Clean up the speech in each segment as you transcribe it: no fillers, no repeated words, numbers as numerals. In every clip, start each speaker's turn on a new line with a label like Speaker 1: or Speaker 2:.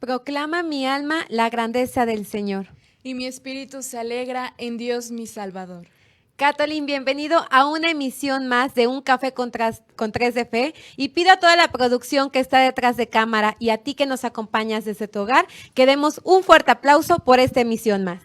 Speaker 1: Proclama mi alma la grandeza del Señor.
Speaker 2: Y mi espíritu se alegra en Dios mi Salvador.
Speaker 1: Catolín, bienvenido a una emisión más de Un Café con Tres de Fe, y pido a toda la producción que está detrás de cámara y a ti que nos acompañas desde tu hogar que demos un fuerte aplauso por esta emisión más.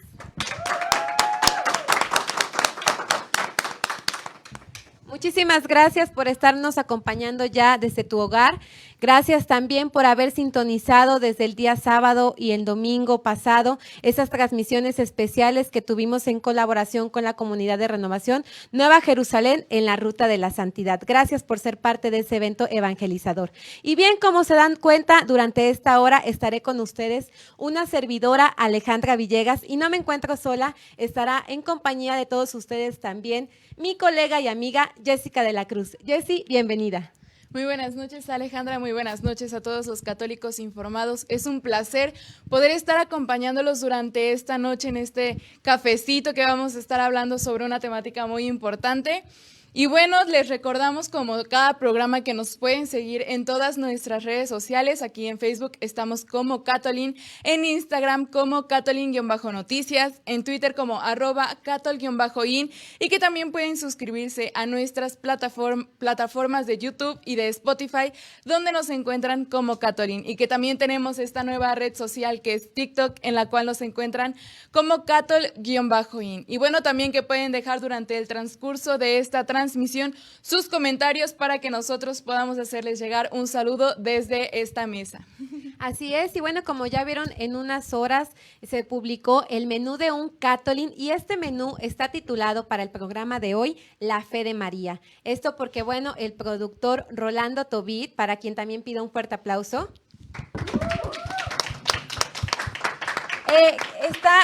Speaker 1: Muchísimas gracias por estarnos acompañando ya desde tu hogar. Gracias también por haber sintonizado desde el día sábado y el domingo pasado esas transmisiones especiales que tuvimos en colaboración con la comunidad de renovación Nueva Jerusalén en la Ruta de la Santidad. Gracias por ser parte de ese evento evangelizador. Y bien, como se dan cuenta, durante esta hora estaré con ustedes una servidora, Alejandra Villegas, y no me encuentro sola, estará en compañía de todos ustedes también mi colega y amiga Jessica de la Cruz. Jessy, bienvenida.
Speaker 2: Muy buenas noches, Alejandra, muy buenas noches a todos los católicos informados. Es un placer poder estar acompañándolos durante esta noche en este cafecito que vamos a estar hablando sobre una temática muy importante. Y bueno, les recordamos como cada programa que nos pueden seguir en todas nuestras redes sociales. Aquí en Facebook estamos como Catolin, en Instagram como Catolin-noticias, en Twitter como @catol-in, y que también pueden suscribirse a nuestras plataformas de YouTube y de Spotify, donde nos encuentran como Catolin, y que también tenemos esta nueva red social que es TikTok, en la cual nos encuentran como Catol-in. Y bueno, también que pueden dejar durante el transcurso de esta transmisión sus comentarios para que nosotros podamos hacerles llegar un saludo desde esta mesa.
Speaker 1: Así es, y bueno, como ya vieron, en unas horas se publicó el menú de un Catolin, y este menú está titulado para el programa de hoy, La Fe de María. Esto porque, bueno, el productor Rolando Tobit, para quien también pido un fuerte aplauso, está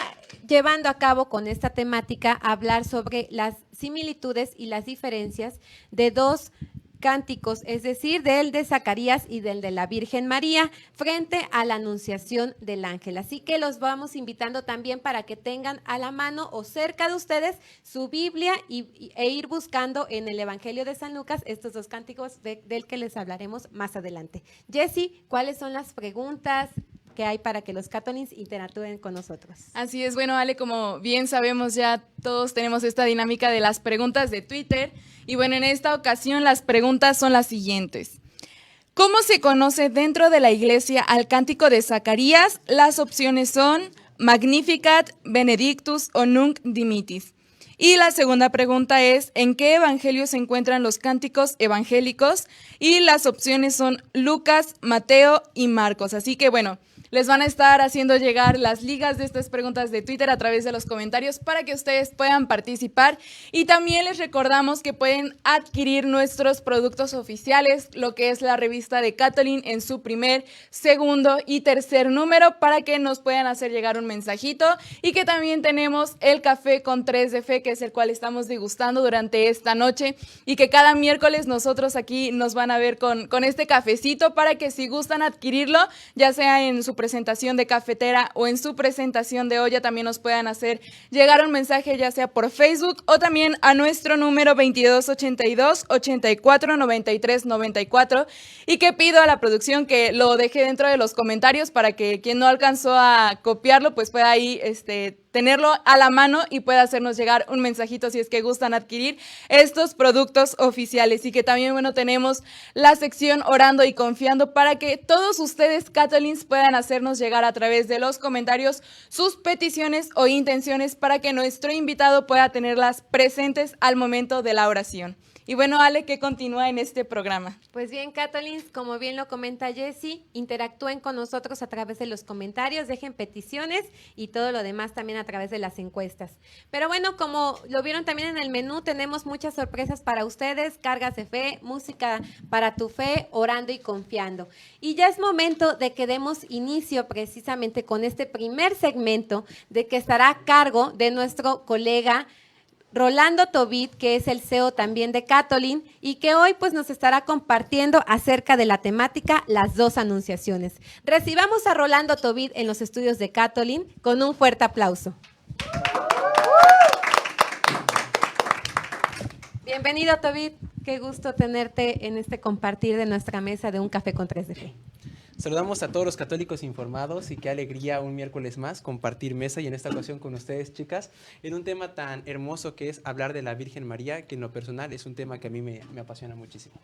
Speaker 1: llevando a cabo con esta temática hablar sobre las similitudes y las diferencias de dos cánticos, es decir, del de Zacarías y del de la Virgen María, frente a la anunciación del ángel. Así que los vamos invitando también para que tengan a la mano o cerca de ustedes su Biblia e ir buscando en el Evangelio de San Lucas estos dos cánticos del que les hablaremos más adelante. Jessy, ¿cuáles son las preguntas que hay para que los Catolins interactúen con nosotros?
Speaker 2: Así es, bueno, Ale, como bien sabemos, ya todos tenemos esta dinámica de las preguntas de Twitter, y bueno, en esta ocasión las preguntas son las siguientes. ¿Cómo se conoce dentro de la iglesia al cántico de Zacarías? Las opciones son Magnificat, Benedictus o Nunc Dimittis. Y la segunda pregunta es, ¿en qué evangelio se encuentran los cánticos evangélicos? Y las opciones son Lucas, Mateo y Marcos. Así que bueno, les van a estar haciendo llegar las ligas de estas preguntas de Twitter a través de los comentarios para que ustedes puedan participar. Y también les recordamos que pueden adquirir nuestros productos oficiales, lo que es la revista de Catolin en su primer, segundo y tercer número, para que nos puedan hacer llegar un mensajito, y que también tenemos el café con Tres de Fe, que es el cual estamos degustando durante esta noche, y que cada miércoles nosotros aquí nos van a ver con este cafecito, para que si gustan adquirirlo, ya sea en su presentación de cafetera o en su presentación de olla, también nos puedan hacer llegar un mensaje, ya sea por Facebook o también a nuestro número 2282-849394, y que pido a la producción que lo deje dentro de los comentarios para que quien no alcanzó a copiarlo pues pueda ahí tenerlo a la mano y pueda hacernos llegar un mensajito si es que gustan adquirir estos productos oficiales. Y que también, bueno, tenemos la sección Orando y Confiando, para que todos ustedes, Catolins, puedan hacernos llegar a través de los comentarios sus peticiones o intenciones para que nuestro invitado pueda tenerlas presentes al momento de la oración. Y bueno, Ale, ¿qué continúa en este programa?
Speaker 1: Pues bien, Catolins, como bien lo comenta Jessy, interactúen con nosotros a través de los comentarios, dejen peticiones y todo lo demás también a través de las encuestas. Pero bueno, como lo vieron también en el menú, tenemos muchas sorpresas para ustedes, cargas de fe, música para tu fe, orando y confiando. Y ya es momento de que demos inicio precisamente con este primer segmento, de que estará a cargo de nuestro colega Rolando Tobit, que es el CEO también de Catolin, y que hoy pues nos estará compartiendo acerca de la temática Las dos anunciaciones. Recibamos a Rolando Tobit en los estudios de Catolin con un fuerte aplauso. Bienvenido, Tobit. Qué gusto tenerte en este compartir de nuestra mesa de Un Café con Tres de Fe.
Speaker 3: Saludamos a todos los católicos informados y qué alegría un miércoles más compartir mesa y en esta ocasión con ustedes, chicas, en un tema tan hermoso que es hablar de la Virgen María, que en lo personal es un tema que a mí me apasiona muchísimo.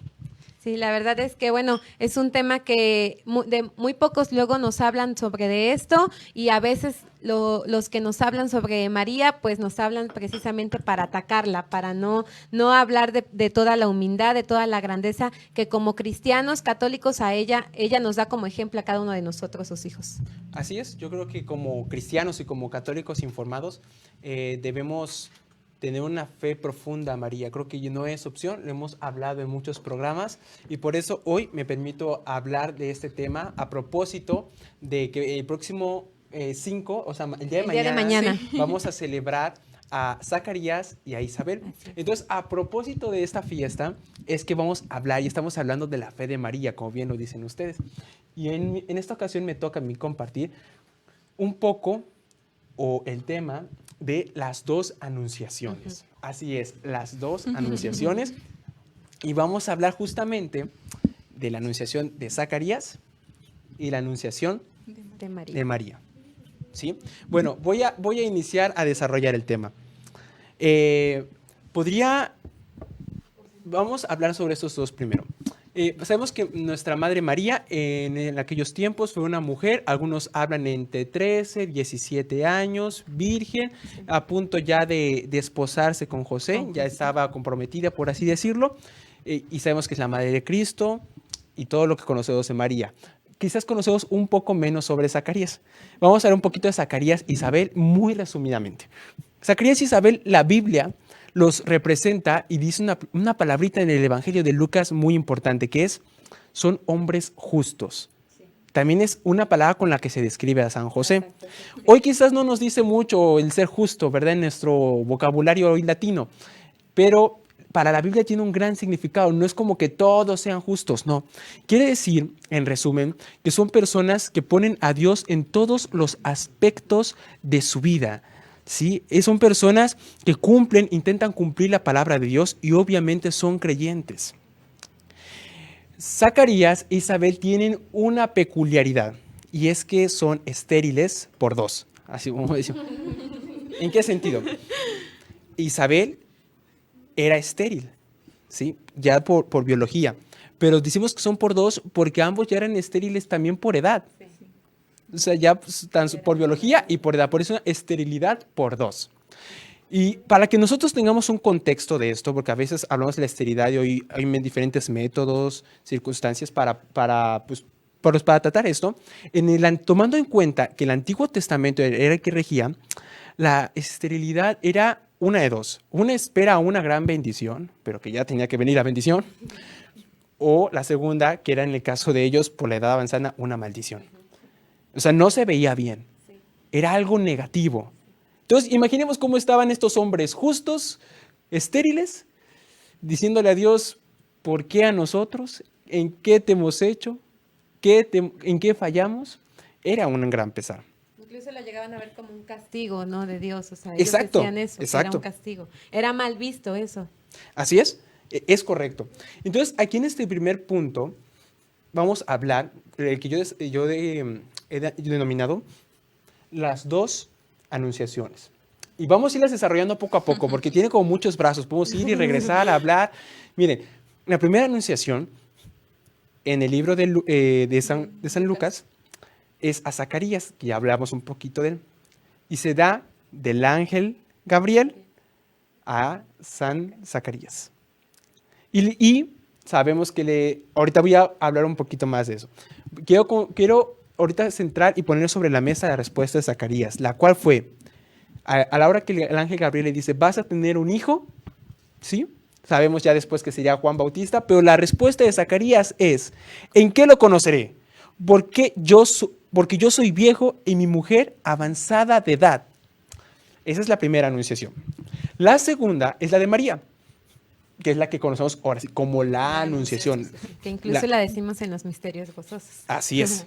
Speaker 1: Sí, la verdad es que, bueno, es un tema que de muy pocos luego nos hablan sobre de esto y a veces los que nos hablan sobre María, pues nos hablan precisamente para atacarla, para no hablar de toda la humildad, de toda la grandeza que como cristianos católicos ella nos da como ejemplo a cada uno de nosotros, sus hijos.
Speaker 3: Así es, yo creo que como cristianos y como católicos informados debemos tener una fe profunda a María. Creo que no es opción, lo hemos hablado en muchos programas y por eso hoy me permito hablar de este tema a propósito de que el próximo 5, o sea, el día de mañana. Sí, vamos a celebrar a Zacarías y a Isabel. Entonces, a propósito de esta fiesta, es que vamos a hablar y estamos hablando de la fe de María, como bien lo dicen ustedes. Y en esta ocasión me toca a mí compartir un poco o el tema de las dos anunciaciones. Así es, las dos anunciaciones. Y vamos a hablar justamente de la anunciación de Zacarías y la anunciación de María. ¿Sí? Bueno, voy a iniciar a desarrollar el tema. Vamos a hablar sobre estos dos primero. Sabemos que nuestra Madre María en aquellos tiempos fue una mujer, algunos hablan entre 13, 17 años, virgen, a punto ya de desposarse con José, ya estaba comprometida, por así decirlo, y sabemos que es la Madre de Cristo y todo lo que conocemos de María. Quizás conocemos un poco menos sobre Zacarías. Vamos a ver un poquito de Zacarías e Isabel muy resumidamente. Zacarías y Isabel, la Biblia los representa y dice una palabrita en el Evangelio de Lucas muy importante, que son hombres justos. Sí. También es una palabra con la que se describe a San José. Exacto. Hoy quizás no nos dice mucho el ser justo, ¿verdad? En nuestro vocabulario hoy latino, pero para la Biblia tiene un gran significado. No es como que todos sean justos, no. Quiere decir, en resumen, que son personas que ponen a Dios en todos los aspectos de su vida. ¿Sí? Son personas que intentan cumplir la palabra de Dios y obviamente son creyentes. Zacarías e Isabel tienen una peculiaridad y es que son estériles por dos. Así como decimos. ¿En qué sentido? Isabel era estéril, ¿sí? Ya por biología, pero decimos que son por dos porque ambos ya eran estériles también por edad. O sea, ya por biología y por edad, por eso esterilidad por dos. Y para que nosotros tengamos un contexto de esto, porque a veces hablamos de la esterilidad y hoy hay diferentes métodos, circunstancias para tratar esto, tomando en cuenta que el Antiguo Testamento era el que regía, la esterilidad era una de dos. Una espera una gran bendición, pero que ya tenía que venir la bendición, o la segunda, que era en el caso de ellos, por la edad avanzada, una maldición. O sea, no se veía bien. Era algo negativo. Entonces, imaginemos cómo estaban estos hombres justos, estériles, diciéndole a Dios, ¿por qué a nosotros? ¿En qué te hemos hecho? ¿En qué fallamos? Era un gran pesar.
Speaker 1: Incluso lo llegaban a ver como un castigo, ¿no? De Dios. O sea, ellos
Speaker 3: exacto,
Speaker 1: decían eso,
Speaker 3: exacto.
Speaker 1: Era un castigo. Era mal visto eso.
Speaker 3: Así es correcto. Entonces, aquí en este primer punto, vamos a hablar, el que yo he denominado las dos anunciaciones. Y vamos a irlas desarrollando poco a poco, porque tiene como muchos brazos. Podemos ir y regresar a hablar. Miren, la primera anunciación en el libro de San Lucas es a Zacarías, que ya hablamos un poquito de él. Y se da del ángel Gabriel a San Zacarías. Y sabemos que ahorita voy a hablar un poquito más de eso. Quiero ahorita centrar y poner sobre la mesa la respuesta de Zacarías, la cual fue, a la hora que el ángel Gabriel le dice, vas a tener un hijo, ¿sí? Sabemos ya después que sería Juan Bautista, pero la respuesta de Zacarías es, ¿en qué lo conoceré? Porque yo soy viejo y mi mujer avanzada de edad. Esa es la primera anunciación. La segunda es la de María, que es la que conocemos ahora sí, como la anunciación.
Speaker 1: Que incluso la decimos en los misterios gozosos.
Speaker 3: Así es.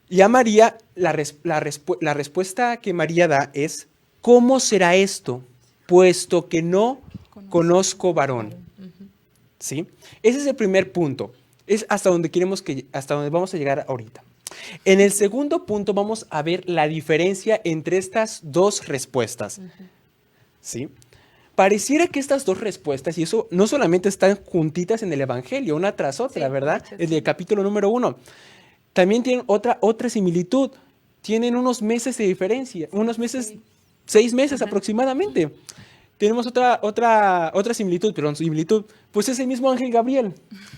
Speaker 3: Y a María, la respuesta que María da es, ¿cómo será esto? Puesto que no conozco varón. ¿Sí? Ese es el primer punto. Es hasta donde hasta donde vamos a llegar ahorita. En el segundo punto vamos a ver la diferencia entre estas dos respuestas. ¿Sí? Pareciera que estas dos respuestas, y eso no solamente están juntitas en el Evangelio, una tras otra,
Speaker 1: Sí,
Speaker 3: ¿verdad?
Speaker 1: de hecho,
Speaker 3: En
Speaker 1: sí.
Speaker 3: el capítulo número 1. También tienen otra similitud. Tienen unos meses de diferencia, unos meses,
Speaker 1: Sí.
Speaker 3: 6 meses
Speaker 1: Ajá.
Speaker 3: aproximadamente. Tenemos otra similitud, pues es el mismo ángel Gabriel.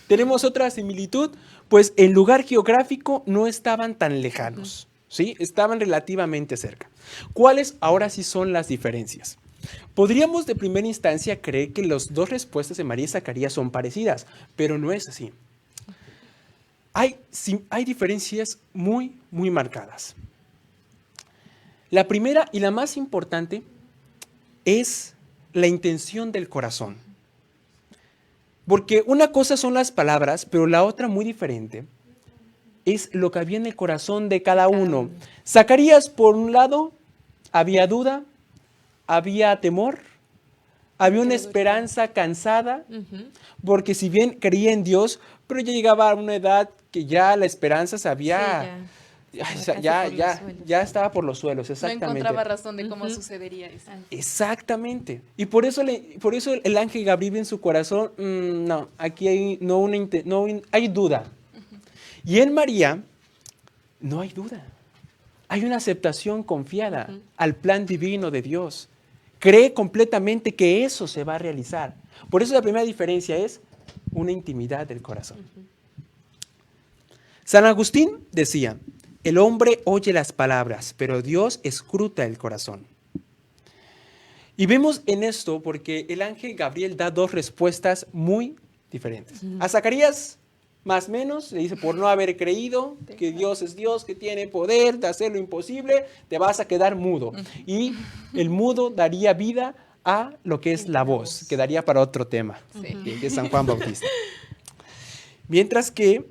Speaker 3: Tenemos otra similitud, pues el lugar geográfico no estaban tan lejanos, ¿sí? Estaban relativamente cerca. ¿Cuáles ahora sí son las diferencias? Podríamos de primera instancia creer que las dos respuestas de María y Zacarías son parecidas, pero no es así. Hay diferencias muy, muy marcadas. La primera y la más importante es la intención del corazón. Porque una cosa son las palabras, pero la otra muy diferente es lo que había en el corazón de cada uno. Zacarías, por un lado, había duda, había temor, había una esperanza cansada, porque si bien creía en Dios, pero ya llegaba a una edad que ya la esperanza se había... Ya estaba por los suelos,
Speaker 2: No
Speaker 3: exactamente.
Speaker 2: encontraba razón de cómo sucedería eso.
Speaker 3: Exactamente. Y por eso el ángel Gabriel en su corazón, no, aquí hay duda. Y en María no hay duda. Hay una aceptación confiada al plan divino de Dios. Cree completamente que eso se va a realizar. Por eso la primera diferencia es una intimidad del corazón. San Agustín decía: el hombre oye las palabras, pero Dios escruta el corazón. Y vemos en esto porque el ángel Gabriel da dos respuestas muy diferentes. A Zacarías, más o menos, le dice: por no haber creído que Dios es Dios, que tiene poder de hacer lo imposible, te vas a quedar mudo. Y el mudo daría vida a lo que es la voz, que daría para otro tema, que es San Juan Bautista. Mientras que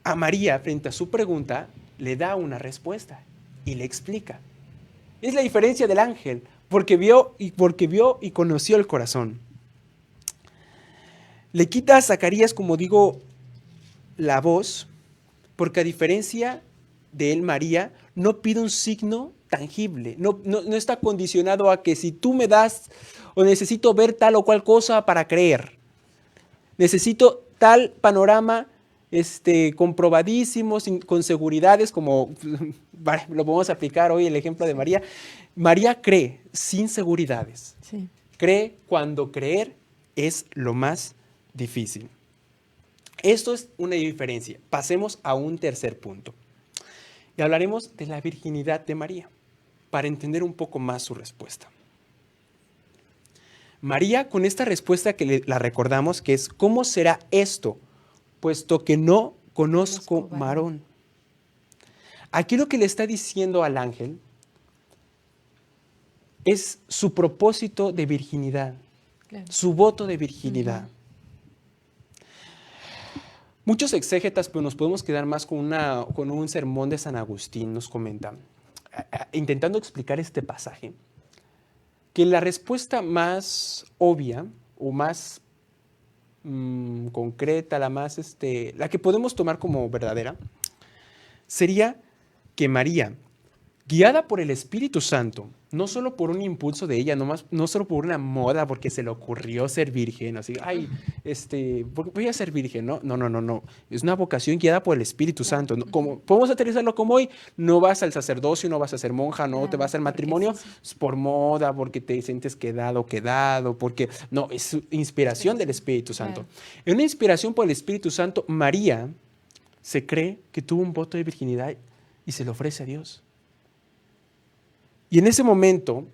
Speaker 3: a María, frente a su pregunta, le da una respuesta y le explica. Es la diferencia del ángel, porque vio y conoció el corazón. Le quita a Zacarías, como digo, la voz, porque a diferencia de él, María no pide un signo tangible, no está condicionado a que si tú me das o necesito ver tal o cual cosa para creer, necesito tal panorama comprobadísimo, con seguridades, como lo podemos aplicar hoy el ejemplo de María. María cree sin seguridades.
Speaker 1: Sí.
Speaker 3: Cree cuando creer es lo más difícil. Esto es una diferencia. Pasemos a un tercer punto. Y hablaremos de la virginidad de María, para entender un poco más su respuesta. María, con esta respuesta que la recordamos, que es: ¿cómo será esto, puesto que no conozco varón? Aquí lo que le está diciendo al ángel es su propósito de virginidad, su voto de virginidad. Muchos exégetas, pues nos podemos quedar más con un sermón de San Agustín, nos comentan, intentando explicar este pasaje, que la respuesta más obvia o más concreta, la que podemos tomar como verdadera, sería que María, guiada por el Espíritu Santo, no solo por un impulso de ella, no solo por una moda, porque se le ocurrió ser virgen, así, voy a ser virgen, no, es una vocación guiada por el Espíritu Santo. Como, podemos aterrizarlo como hoy: no vas al sacerdocio, no vas a ser monja, no te vas al matrimonio, es por moda, porque te sientes quedado, porque no, es inspiración del Espíritu Santo. En una inspiración por el Espíritu Santo, María se cree que tuvo un voto de virginidad y se lo ofrece a Dios. Y en ese momento,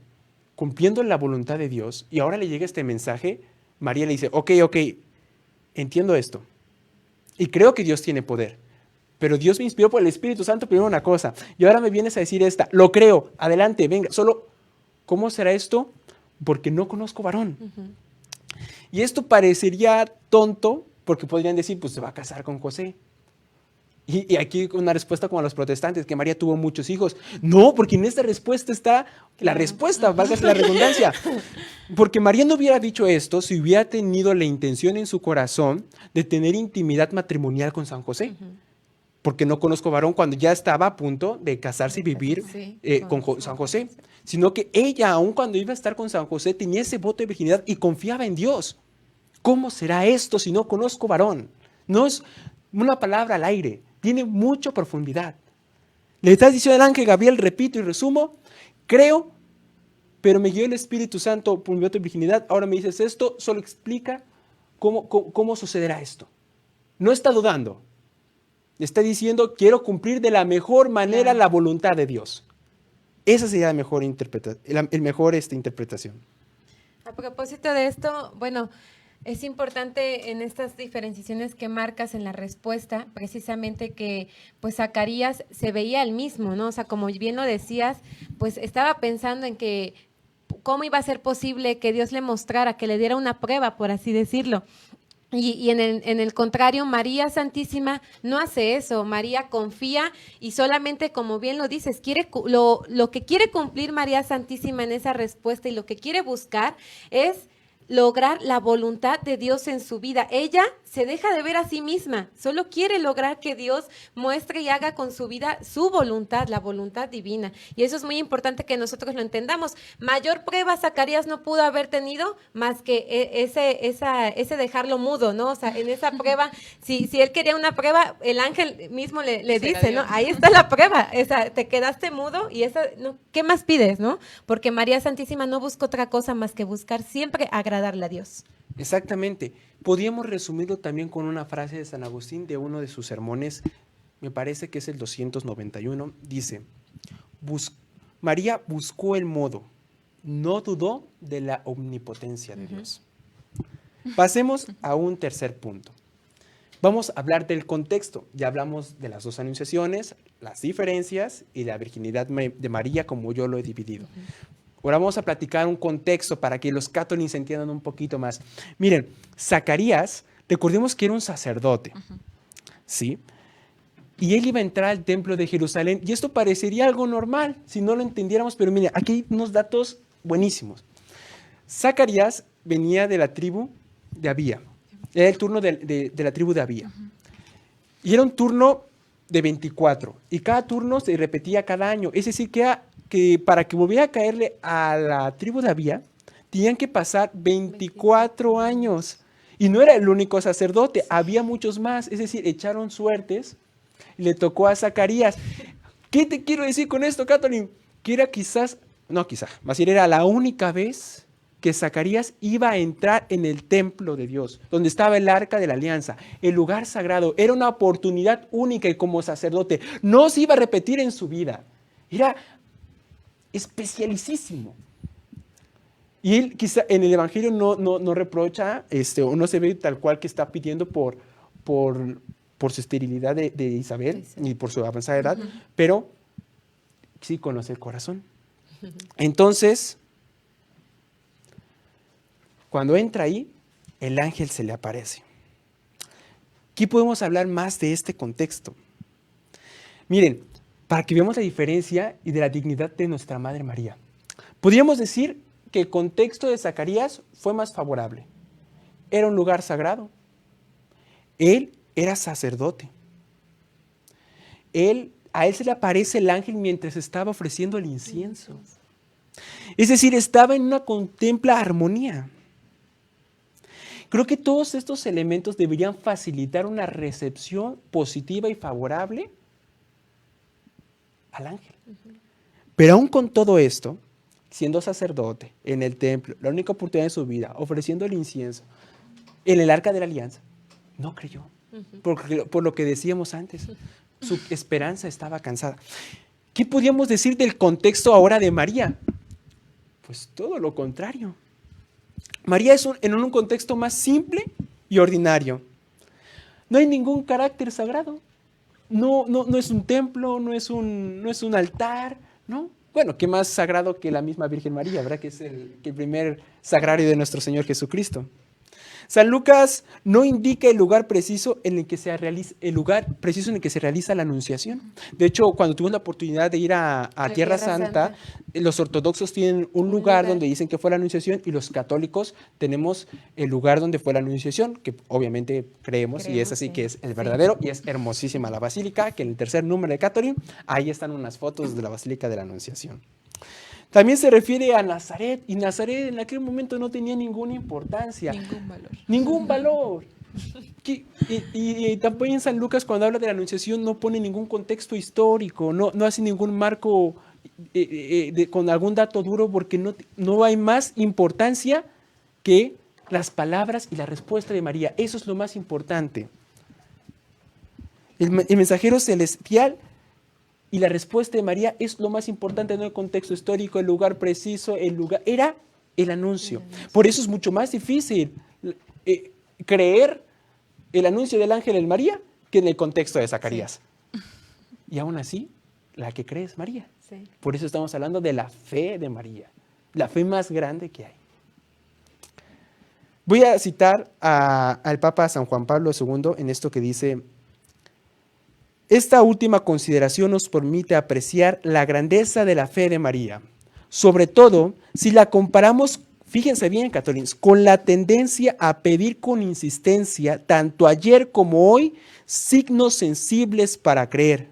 Speaker 3: cumpliendo la voluntad de Dios, y ahora le llega este mensaje, María le dice: ok, entiendo esto, y creo que Dios tiene poder, pero Dios me inspiró por el Espíritu Santo primero una cosa, y ahora me vienes a decir esta, lo creo, adelante, venga, solo, ¿cómo será esto? Porque no conozco varón. Y esto parecería tonto, porque podrían decir: pues se va a casar con José. Y aquí una respuesta como a los protestantes, que María tuvo muchos hijos. No, porque en esta respuesta está la respuesta, válgase la redundancia. Porque María no hubiera dicho esto si hubiera tenido la intención en su corazón de tener intimidad matrimonial con San José. Porque no conozco varón cuando ya estaba a punto de casarse y vivir con San José. Sino que ella, aun cuando iba a estar con San José, tenía ese voto de virginidad y confiaba en Dios. ¿Cómo será esto si no conozco varón? No es una palabra al aire. Tiene mucha profundidad. Le estás diciendo al ángel Gabriel, repito y resumo, creo, pero me guió el Espíritu Santo por mi voto de virginidad. Ahora me dices esto, solo explica cómo sucederá esto. No está dudando. Está diciendo, quiero cumplir de la mejor manera la voluntad de Dios. Esa sería la mejor interpretación.
Speaker 1: A propósito de esto, bueno, es importante en estas diferenciaciones que marcas en la respuesta, precisamente que pues Zacarías se veía el mismo, ¿no? O sea, como bien lo decías, pues estaba pensando en que cómo iba a ser posible que Dios le mostrara, que le diera una prueba, por así decirlo. Y en el contrario, María Santísima no hace eso. María confía y solamente, como bien lo dices, lo que quiere cumplir María Santísima en esa respuesta y lo que quiere buscar es lograr la voluntad de Dios en su vida. Ella se deja de ver a sí misma, solo quiere lograr que Dios muestre y haga con su vida su voluntad, la voluntad divina. Y eso es muy importante que nosotros lo entendamos. Mayor prueba Zacarías no pudo haber tenido más que ese dejarlo mudo, ¿no? O sea, en esa prueba, si él quería una prueba, el ángel mismo le dice, ¿no? Ahí está la prueba, te quedaste mudo y no, ¿qué más pides, no? Porque María Santísima no busca otra cosa más que buscar siempre agradarle a Dios.
Speaker 3: Exactamente. Podríamos resumirlo también con una frase de San Agustín de uno de sus sermones, me parece que es el 291, dice, María buscó el modo, no dudó de la omnipotencia de Dios. Pasemos a un tercer punto. Vamos a hablar del contexto. Ya hablamos de las dos anunciaciones, las diferencias y la virginidad de María como yo lo he dividido. Ahora vamos a platicar un contexto para que los católicos se entiendan un poquito más. Miren, Zacarías, recordemos que era un sacerdote, ¿sí? Y él iba a entrar al templo de Jerusalén, y esto parecería algo normal si no lo entendiéramos, pero miren, aquí hay unos datos buenísimos. Zacarías venía de la tribu de Abía, era el turno de la tribu de Abía, y era un turno de 24, y cada turno se repetía cada año, es decir, que para que volviera a caerle a la tribu de Abía, tenían que pasar 24 años. Y no era el único sacerdote, había muchos más. Es decir, echaron suertes y le tocó a Zacarías. ¿Qué te quiero decir con esto, Catherine? Que era más bien era la única vez que Zacarías iba a entrar en el templo de Dios, donde estaba el arca de la alianza, el lugar sagrado. Era una oportunidad única y como sacerdote no se iba a repetir en su vida. Era especialísimo. Y él quizá en el Evangelio no reprocha, o no se ve tal cual que está pidiendo por su esterilidad de Isabel y por su avanzada edad, pero sí conoce el corazón. Entonces, cuando entra ahí, el ángel se le aparece. Aquí podemos hablar más de este contexto. Miren, para que veamos la diferencia y de la dignidad de nuestra Madre María. Podríamos decir que el contexto de Zacarías fue más favorable. Era un lugar sagrado. Él era sacerdote. A él se le aparece el ángel mientras estaba ofreciendo el incienso. Es decir, estaba en una contempla armonía. Creo que todos estos elementos deberían facilitar una recepción positiva y favorable al ángel. Pero aún con todo esto, siendo sacerdote en el templo, la única oportunidad de su vida, ofreciendo el incienso en el arca de la alianza, no creyó. Por lo que decíamos antes, su esperanza estaba cansada. ¿Qué podríamos decir del contexto ahora de María? Pues todo lo contrario. María es en un contexto más simple y ordinario. No hay ningún carácter sagrado. No es un templo, no es un altar, ¿no? Bueno, ¿qué más sagrado que la misma Virgen María, verdad? Que es el primer sagrario de nuestro Señor Jesucristo. San Lucas no indica el lugar preciso en el que se realiza la anunciación. De hecho, cuando tuvimos la oportunidad de ir a Tierra Santa, los ortodoxos tienen un lugar donde dicen que fue la anunciación y los católicos tenemos el lugar donde fue la anunciación, que obviamente creemos y es así, que es el verdadero, y es hermosísima la basílica, que en el tercer número de Catherine, ahí están unas fotos de la basílica de la Anunciación. También se refiere a Nazaret, y Nazaret en aquel momento no tenía ninguna importancia. Ningún valor. Y tampoco en San Lucas, cuando habla de la Anunciación, no pone ningún contexto histórico, no hace ningún marco con algún dato duro, porque no hay más importancia que las palabras y la respuesta de María. Eso es lo más importante. El mensajero celestial y la respuesta de María es lo más importante, no el contexto histórico, el lugar preciso, era el anuncio. Por eso es mucho más difícil creer el anuncio del ángel en María que en el contexto de Zacarías. Sí. Y aún así, la que cree es María. Sí. Por eso estamos hablando de la fe de María, la fe más grande que hay. Voy a citar al Papa San Juan Pablo II en esto que dice: esta última consideración nos permite apreciar la grandeza de la fe de María, sobre todo si la comparamos, fíjense bien, católicos, con la tendencia a pedir con insistencia, tanto ayer como hoy, signos sensibles para creer.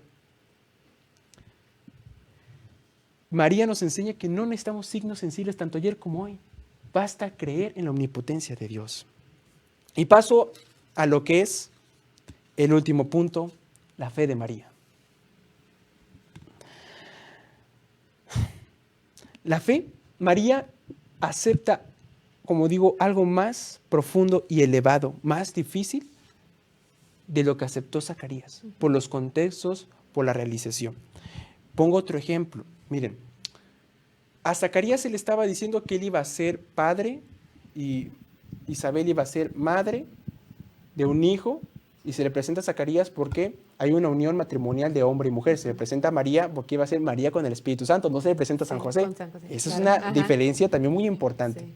Speaker 3: María nos enseña que no necesitamos signos sensibles tanto ayer como hoy. Basta creer en la omnipotencia de Dios. Y paso a lo que es el último punto: la fe de María. La fe, María acepta, como digo, algo más profundo y elevado, más difícil de lo que aceptó Zacarías, por los contextos, por la realización. Pongo otro ejemplo. Miren, a Zacarías se le estaba diciendo que él iba a ser padre y Isabel iba a ser madre de un hijo, y se le presenta a Zacarías porque hay una unión matrimonial de hombre y mujer. Se le presenta a María porque iba a ser María con el Espíritu Santo, no se le presenta a San José. Esa es una diferencia también muy importante. Sí.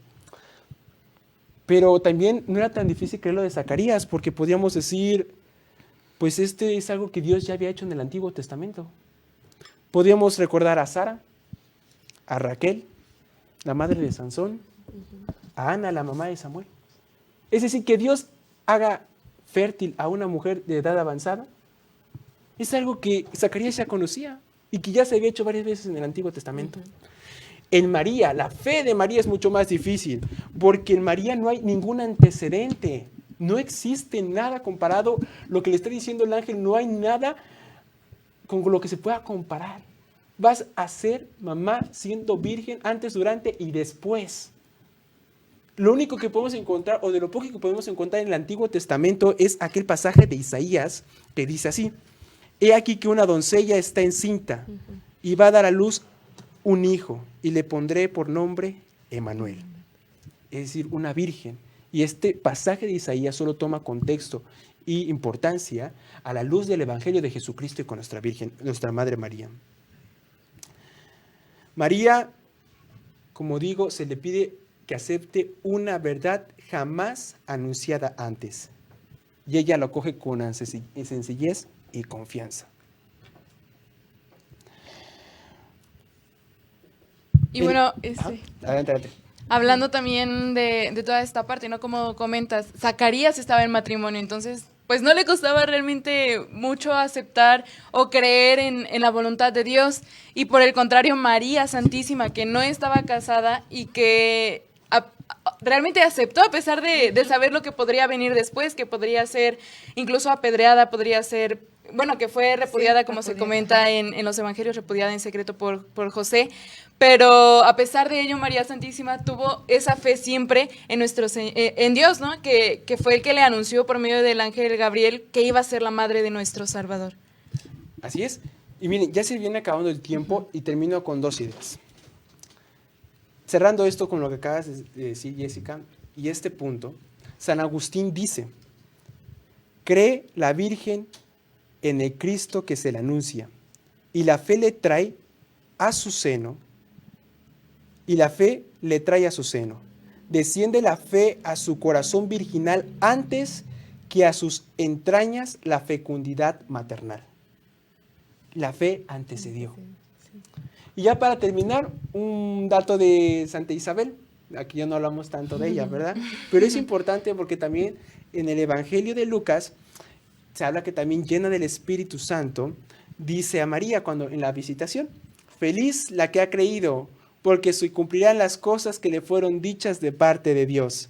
Speaker 3: Pero también no era tan difícil creer lo de Zacarías, porque podríamos decir, pues este es algo que Dios ya había hecho en el Antiguo Testamento. Podríamos recordar a Sara, a Raquel, la madre de Sansón, a Ana, la mamá de Samuel. Es decir, que Dios haga fértil a una mujer de edad avanzada, es algo que Zacarías ya conocía y que ya se había hecho varias veces en el Antiguo Testamento. En María, la fe de María es mucho más difícil, porque en María no hay ningún antecedente, no existe nada comparado, lo que le está diciendo el ángel, no hay nada con lo que se pueda comparar. Vas a ser mamá siendo virgen antes, durante y después. Lo único que podemos encontrar, o de lo poco que podemos encontrar en el Antiguo Testamento, es aquel pasaje de Isaías que dice así: he aquí que una doncella está encinta y va a dar a luz un hijo y le pondré por nombre Emmanuel. Es decir, una virgen. Y este pasaje de Isaías solo toma contexto y importancia a la luz del Evangelio de Jesucristo y con nuestra Virgen, nuestra Madre María. María, como digo, se le pide que acepte una verdad jamás anunciada antes. Y ella lo coge con sencillez y confianza.
Speaker 2: Y bueno,
Speaker 3: adelante.
Speaker 2: Hablando también de toda esta parte, ¿no? Como comentas, Zacarías estaba en matrimonio, entonces pues no le costaba realmente mucho aceptar o creer en la voluntad de Dios. Y por el contrario, María Santísima, que no estaba casada y que realmente aceptó a pesar de saber lo que podría venir después, que podría ser incluso apedreada, podría ser, bueno, que fue repudiada, como se comenta en los evangelios, repudiada en secreto por José, pero a pesar de ello, María Santísima tuvo esa fe siempre en Dios, ¿no? Que fue el que le anunció por medio del ángel Gabriel que iba a ser la madre de nuestro Salvador.
Speaker 3: Así es. Y miren, ya se viene acabando el tiempo y termino con dos ideas. Cerrando esto con lo que acabas de decir, Jessica, y este punto, San Agustín dice: cree la Virgen en el Cristo que se le anuncia, y la fe le trae a su seno, desciende la fe a su corazón virginal antes que a sus entrañas la fecundidad maternal. La fe antecedió. Y ya para terminar, un dato de Santa Isabel. Aquí ya no hablamos tanto de ella, ¿verdad? Pero es importante porque también en el Evangelio de Lucas se habla que también llena del Espíritu Santo, dice a María cuando en la visitación, feliz la que ha creído, porque se cumplirán las cosas que le fueron dichas de parte de Dios.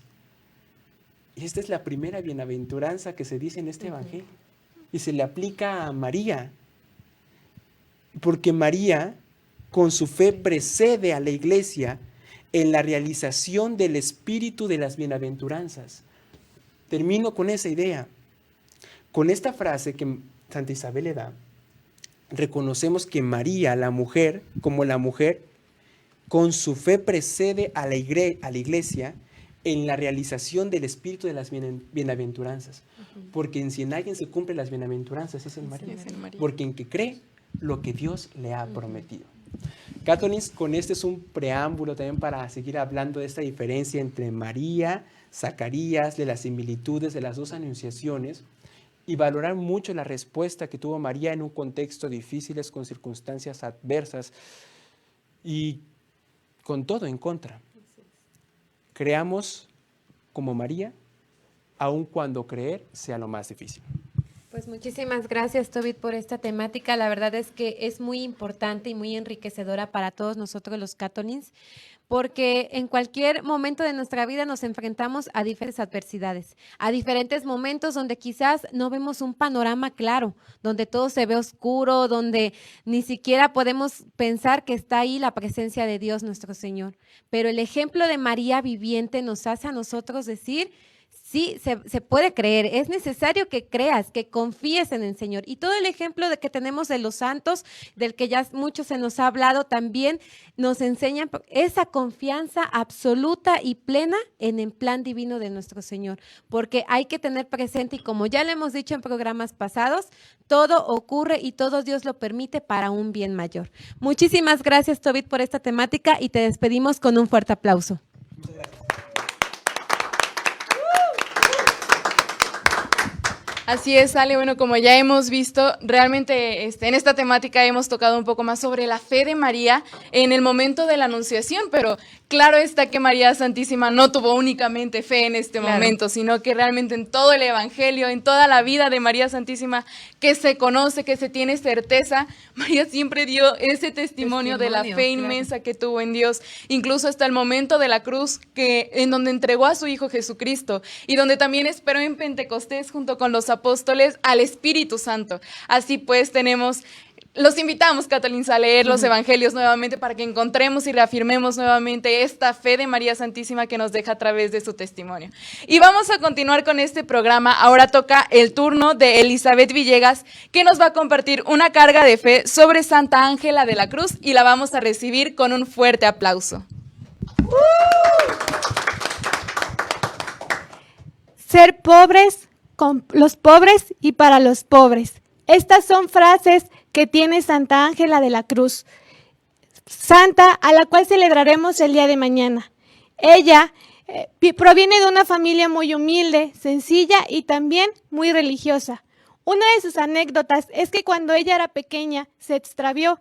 Speaker 3: Y esta es la primera bienaventuranza que se dice en este Evangelio. Y se le aplica a María. Porque María, con su fe, precede a la iglesia en la realización del espíritu de las bienaventuranzas. Termino con esa idea. Con esta frase que Santa Isabel le da, reconocemos que María, la mujer, como la mujer, con su fe precede a la iglesia en la realización del espíritu de las bienaventuranzas. Porque en quien alguien se cumple las bienaventuranzas es en María. Porque en que cree lo que Dios le ha prometido. Catonins, con este es un preámbulo también para seguir hablando de esta diferencia entre María, Zacarías, de las similitudes de las dos anunciaciones y valorar mucho la respuesta que tuvo María en un contexto difícil, con circunstancias adversas y con todo en contra. Creamos como María, aun cuando creer sea lo más difícil.
Speaker 1: Pues muchísimas gracias, Tobit, por esta temática. La verdad es que es muy importante y muy enriquecedora para todos nosotros los catonins, porque en cualquier momento de nuestra vida nos enfrentamos a diferentes adversidades, a diferentes momentos donde quizás no vemos un panorama claro, donde todo se ve oscuro, donde ni siquiera podemos pensar que está ahí la presencia de Dios nuestro Señor. Pero el ejemplo de María viviente nos hace a nosotros decir, sí, se puede creer, es necesario que creas, que confíes en el Señor. Y todo el ejemplo de que tenemos de los santos, del que ya mucho se nos ha hablado, también nos enseñan esa confianza absoluta y plena en el plan divino de nuestro Señor. Porque hay que tener presente, y como ya lo hemos dicho en programas pasados, todo ocurre y todo Dios lo permite para un bien mayor. Muchísimas gracias, Tobit, por esta temática y te despedimos con un fuerte aplauso.
Speaker 3: Muchas gracias.
Speaker 2: Así es, Ale. Bueno, como ya hemos visto, realmente en esta temática hemos tocado un poco más sobre la fe de María en el momento de la Anunciación, pero claro está que María Santísima no tuvo únicamente fe en este momento, sino que realmente en todo el Evangelio, en toda la vida de María Santísima que se conoce, que se tiene certeza, María siempre dio ese testimonio de la fe inmensa que tuvo en Dios, incluso hasta el momento de la cruz, en donde entregó a su Hijo Jesucristo y donde también esperó en Pentecostés junto con los apóstoles al Espíritu Santo. Así pues los invitamos, Catonins, a leer los evangelios nuevamente para que encontremos y reafirmemos nuevamente esta fe de María Santísima que nos deja a través de su testimonio. Y vamos a continuar con este programa. Ahora toca el turno de Elizabeth Villegas, que nos va a compartir una carga de fe sobre Santa Ángela de la Cruz y la vamos a recibir con un fuerte aplauso.
Speaker 4: Ser pobres con los pobres y para los pobres. Estas son frases que tiene Santa Ángela de la Cruz, santa a la cual celebraremos el día de mañana. Ella proviene de una familia muy humilde, sencilla y también muy religiosa. Una de sus anécdotas es que cuando ella era pequeña se extravió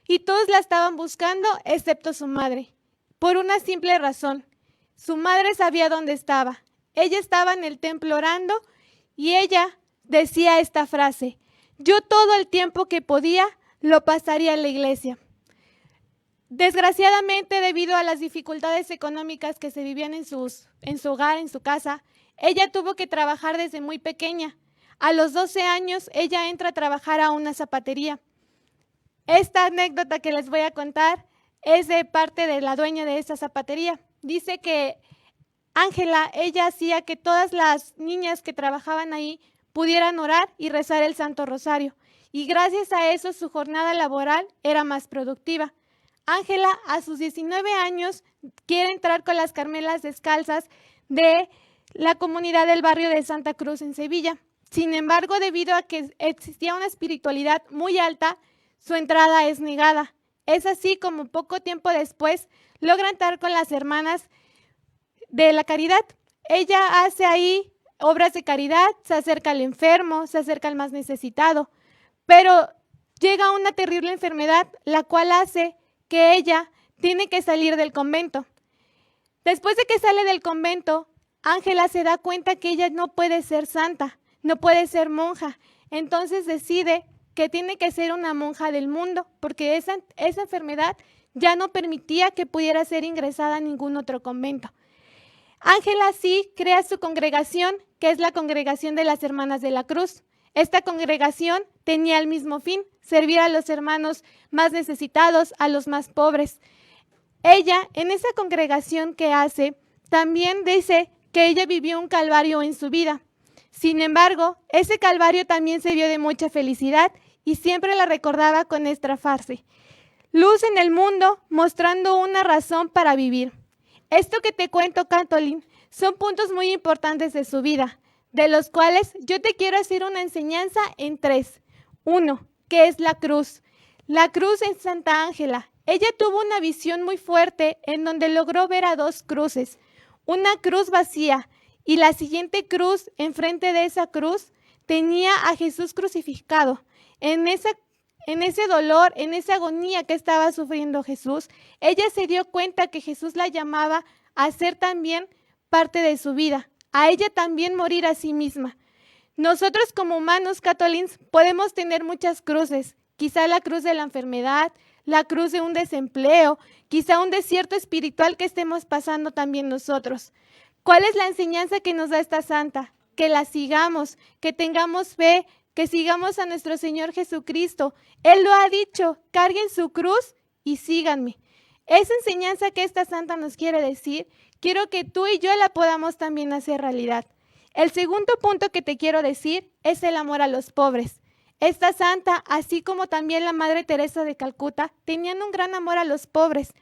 Speaker 4: y todos la estaban buscando excepto su madre, por una simple razón. Su madre sabía dónde estaba. Ella estaba en el templo orando y ella decía esta frase: yo todo el tiempo que podía lo pasaría en la iglesia. Desgraciadamente, debido a las dificultades económicas que se vivían en su hogar, en su casa, ella tuvo que trabajar desde muy pequeña. A los 12 años, ella entra a trabajar a una zapatería. Esta anécdota que les voy a contar es de parte de la dueña de esa zapatería. Dice que Ángela, ella hacía que todas las niñas que trabajaban ahí pudieran orar y rezar el Santo Rosario. Y gracias a eso su jornada laboral era más productiva. Ángela, a sus 19 años, quiere entrar con las Carmelas Descalzas de la comunidad del barrio de Santa Cruz en Sevilla. Sin embargo, debido a que existía una espiritualidad muy alta, su entrada es negada. Es así como poco tiempo después logra entrar con las hermanas de la caridad. Ella hace ahí obras de caridad, se acerca al enfermo, se acerca al más necesitado, pero llega una terrible enfermedad, la cual hace que ella tiene que salir del convento. Después de que sale del convento, Ángela se da cuenta que ella no puede ser santa, no puede ser monja. Entonces decide que tiene que ser una monja del mundo, porque esa enfermedad ya no permitía que pudiera ser ingresada a ningún otro convento. Ángela sí crea su congregación, que es la Congregación de las Hermanas de la Cruz. Esta congregación tenía el mismo fin, servir a los hermanos más necesitados, a los más pobres. Ella, en esa congregación que hace, también dice que ella vivió un calvario en su vida. Sin embargo, ese calvario también se vio de mucha felicidad y siempre la recordaba con esta frase: luz en el mundo, mostrando una razón para vivir. Esto que te cuento, Kathleen, son puntos muy importantes de su vida, de los cuales yo te quiero hacer una enseñanza en 3. 1, que es la cruz. La cruz en Santa Ángela. Ella tuvo una visión muy fuerte en donde logró ver a 2 cruces. Una cruz vacía y la siguiente cruz, enfrente de esa cruz, tenía a Jesús crucificado. En ese dolor, en esa agonía que estaba sufriendo Jesús, ella se dio cuenta que Jesús la llamaba a ser también parte de su vida, a ella también morir a sí misma. Nosotros como humanos, Kathleen, podemos tener muchas cruces, quizá la cruz de la enfermedad, la cruz de un desempleo, quizá un desierto espiritual que estemos pasando también nosotros. ¿Cuál es la enseñanza que nos da esta santa? Que la sigamos, que tengamos fe, que sigamos a nuestro Señor Jesucristo. Él lo ha dicho: carguen su cruz y síganme. Esa enseñanza que esta santa nos quiere decir, quiero que tú y yo la podamos también hacer realidad. El segundo punto que te quiero decir es el amor a los pobres. Esta santa, así como también la Madre Teresa de Calcuta, tenían un gran amor a los pobres.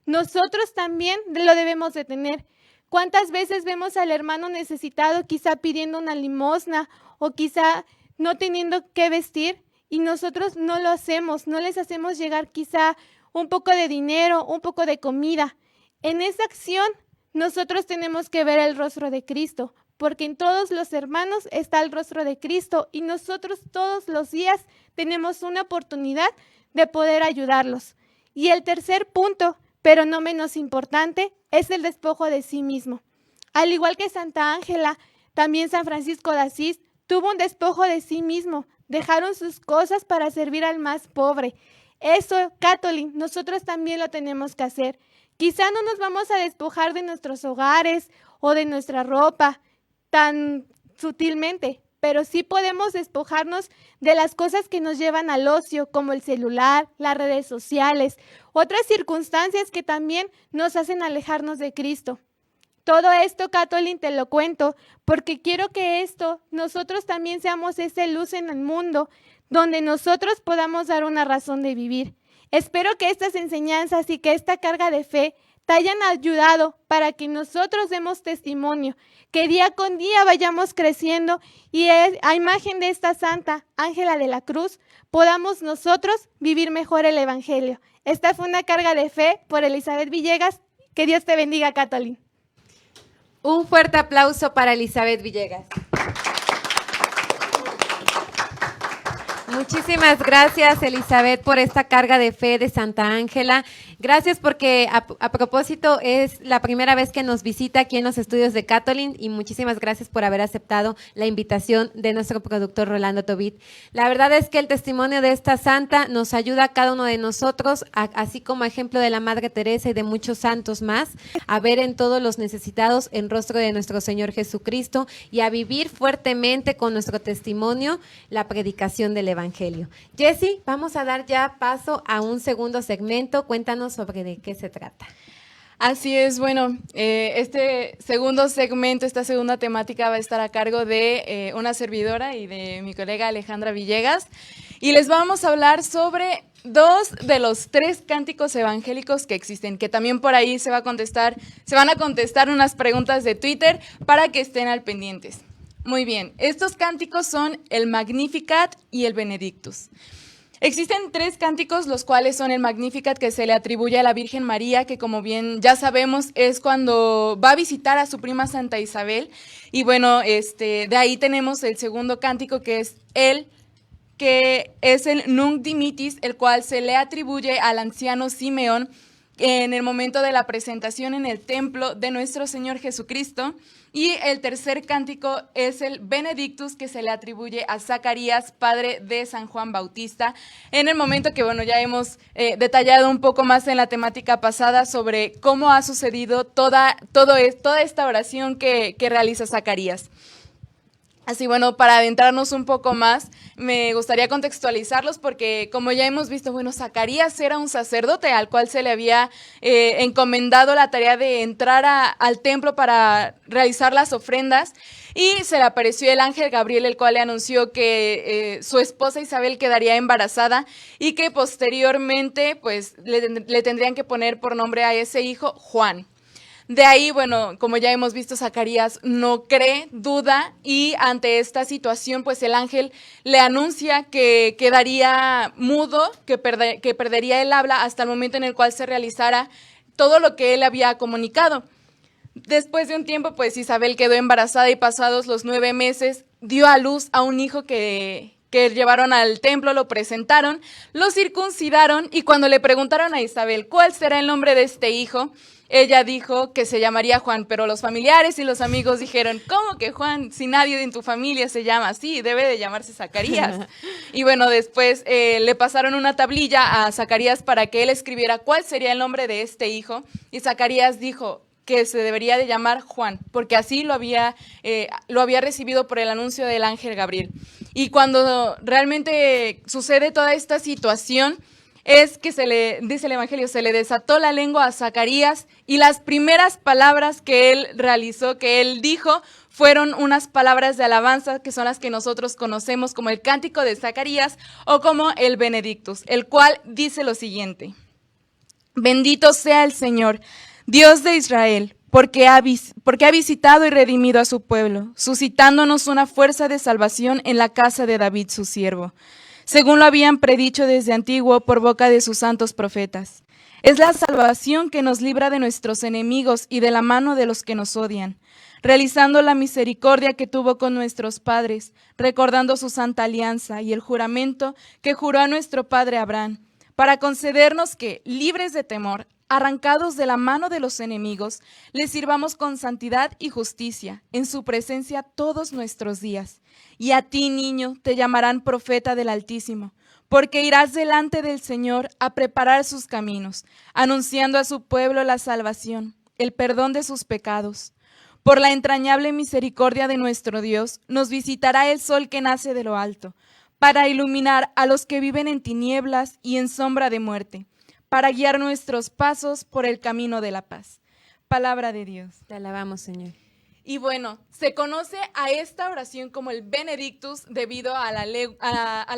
Speaker 4: Nosotros también lo debemos de tener. ¿Cuántas veces vemos al hermano necesitado quizá pidiendo una limosna o quizá no teniendo qué vestir y nosotros no lo hacemos, no les hacemos llegar quizá un poco de dinero, un poco de comida? En esa acción nosotros tenemos que ver el rostro de Cristo, porque en todos los hermanos está el rostro de Cristo y nosotros todos los días tenemos una oportunidad de poder ayudarlos. Y el tercer punto, pero no menos importante, es el despojo de sí mismo. Al igual que Santa Ángela, también San Francisco de Asís tuvo un despojo de sí mismo. Dejaron sus cosas para servir al más pobre. Eso, Kathleen, nosotros también lo tenemos que hacer. Quizá no nos vamos a despojar de nuestros hogares o de nuestra ropa tan sutilmente, pero sí podemos despojarnos de las cosas que nos llevan al ocio, como el celular, las redes sociales, otras circunstancias que también nos hacen alejarnos de Cristo. Todo esto, Kathleen, te lo cuento porque quiero que nosotros también seamos esa luz en el mundo, donde nosotros podamos dar una razón de vivir. Espero que estas enseñanzas y que esta carga de fe te hayan ayudado para que nosotros demos testimonio, que día con día vayamos creciendo y a imagen de esta santa Ángela de la Cruz podamos nosotros vivir mejor el Evangelio. Esta fue una carga de fe por Elizabeth Villegas. Que Dios te bendiga, Kathleen.
Speaker 1: Un fuerte aplauso para Elizabeth Villegas. Muchísimas gracias, Elizabeth, por esta carga de fe de Santa Ángela. Gracias porque a propósito es la primera vez que nos visita aquí en los estudios de Kathleen y muchísimas gracias por haber aceptado la invitación de nuestro productor Rolando Tobit. La verdad es que el testimonio de esta santa nos ayuda a cada uno de nosotros, así como ejemplo de la Madre Teresa y de muchos santos más, a ver en todos los necesitados el rostro de nuestro Señor Jesucristo y a vivir fuertemente con nuestro testimonio la predicación del Evangelio. Jessy, vamos a dar ya paso a un segundo segmento. Cuéntanos sobre de qué se trata.
Speaker 2: Así es, bueno, este segundo segmento, esta segunda temática va a estar a cargo de una servidora y de mi colega Alejandra Villegas y les vamos a hablar sobre 2 de los 3 cánticos evangélicos que existen, que también por ahí se van a contestar unas preguntas de Twitter para que estén al pendientes. Muy bien, estos cánticos son el Magnificat y el Benedictus. Existen 3 cánticos, los cuales son el Magnificat, que se le atribuye a la Virgen María, que como bien ya sabemos es cuando va a visitar a su prima Santa Isabel. Y bueno, de ahí tenemos el segundo cántico, que es el Nunc Dimittis, el cual se le atribuye al anciano Simeón en el momento de la presentación en el templo de nuestro Señor Jesucristo. Y el tercer cántico es el Benedictus, que se le atribuye a Zacarías, padre de San Juan Bautista, en el momento que, bueno, ya hemos detallado un poco más en la temática pasada sobre cómo ha sucedido toda esta oración que realiza Zacarías. Así, bueno, para adentrarnos un poco más, me gustaría contextualizarlos porque, como ya hemos visto, bueno, Zacarías era un sacerdote al cual se le había encomendado la tarea de entrar al templo para realizar las ofrendas, y se le apareció el ángel Gabriel, el cual le anunció que su esposa Isabel quedaría embarazada y que posteriormente, pues, le tendrían que poner por nombre a ese hijo Juan. De ahí, bueno, como ya hemos visto, Zacarías no cree, duda, y ante esta situación, pues el ángel le anuncia que quedaría mudo, que perdería el habla hasta el momento en el cual se realizara todo lo que él había comunicado. Después de un tiempo, pues Isabel quedó embarazada y pasados los 9 meses dio a luz a un hijo que llevaron al templo, lo presentaron, lo circuncidaron, y cuando le preguntaron a Isabel cuál será el nombre de este hijo, ella dijo que se llamaría Juan, pero los familiares y los amigos dijeron, ¿cómo que Juan? Si nadie en tu familia se llama así, debe de llamarse Zacarías. Y bueno, después le pasaron una tablilla a Zacarías para que él escribiera cuál sería el nombre de este hijo, y Zacarías dijo que se debería de llamar Juan, porque así lo había recibido por el anuncio del ángel Gabriel. Y cuando realmente sucede toda esta situación, es que dice el Evangelio, se le desató la lengua a Zacarías, y las primeras palabras que él realizó, que él dijo, fueron unas palabras de alabanza, que son las que nosotros conocemos como el Cántico de Zacarías o como el Benedictus, el cual dice lo siguiente: Bendito sea el Señor, Dios de Israel, porque ha visitado y redimido a su pueblo, suscitándonos una fuerza de salvación en la casa de David su siervo, según lo habían predicho desde antiguo por boca de sus santos profetas. Es la salvación que nos libra de nuestros enemigos y de la mano de los que nos odian, realizando la misericordia que tuvo con nuestros padres, recordando su santa alianza y el juramento que juró a nuestro padre Abraham, para concedernos que, libres de temor, arrancados de la mano de los enemigos, les sirvamos con santidad y justicia en su presencia todos nuestros días. Y a ti, niño, te llamarán profeta del Altísimo, porque irás delante del Señor a preparar sus caminos, anunciando a su pueblo la salvación, el perdón de sus pecados. Por la entrañable misericordia de nuestro Dios, nos visitará el sol que nace de lo alto, para iluminar a los que viven en tinieblas y en sombra de muerte, para guiar nuestros pasos por el camino de la paz. Palabra de Dios.
Speaker 1: Te alabamos, Señor.
Speaker 2: Y bueno, se conoce a esta oración como el Benedictus debido a la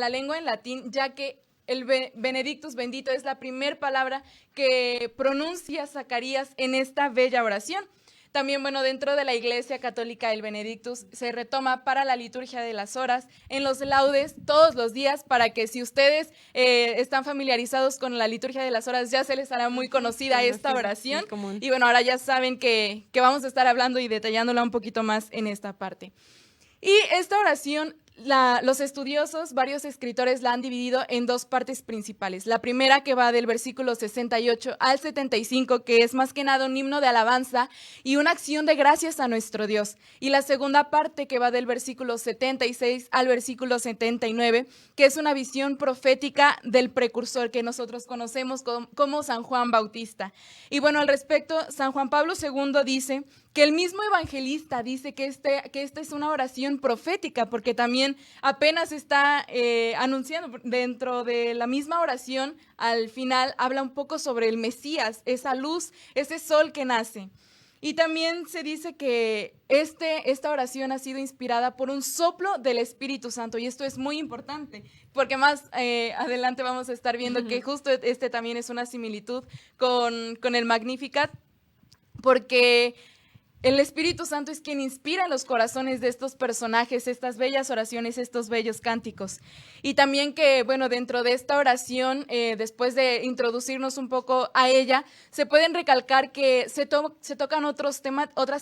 Speaker 2: lengua en latín, ya que el Benedictus, bendito, es la primera palabra que pronuncia Zacarías en esta bella oración. También, bueno, dentro de la Iglesia Católica el Benedictus se retoma para la liturgia de las horas, en los laudes todos los días, para que si ustedes están familiarizados con la liturgia de las horas, ya se les hará muy conocida esta oración. Y bueno, ahora ya saben que vamos a estar hablando y detallándola un poquito más en esta parte. Y esta oración, los estudiosos, varios escritores la han dividido en 2 partes principales. La primera, que va del versículo 68 al 75, que es más que nada un himno de alabanza y una acción de gracias a nuestro Dios. Y la segunda parte, que va del versículo 76 al versículo 79, que es una visión profética del precursor que nosotros conocemos como San Juan Bautista. Y bueno, al respecto, San Juan Pablo II dice que el mismo evangelista dice que esta es una oración profética, porque también apenas está anunciando dentro de la misma oración, al final habla un poco sobre el Mesías, esa luz, ese sol que nace. Y también se dice que esta oración ha sido inspirada por un soplo del Espíritu Santo, y esto es muy importante, porque más adelante vamos a estar viendo que justo también es una similitud con el Magnificat, porque el Espíritu Santo es quien inspira los corazones de estos personajes, estas bellas oraciones, estos bellos cánticos. Y también que, bueno, dentro de esta oración, después de introducirnos un poco a ella, se pueden recalcar que se tocan otras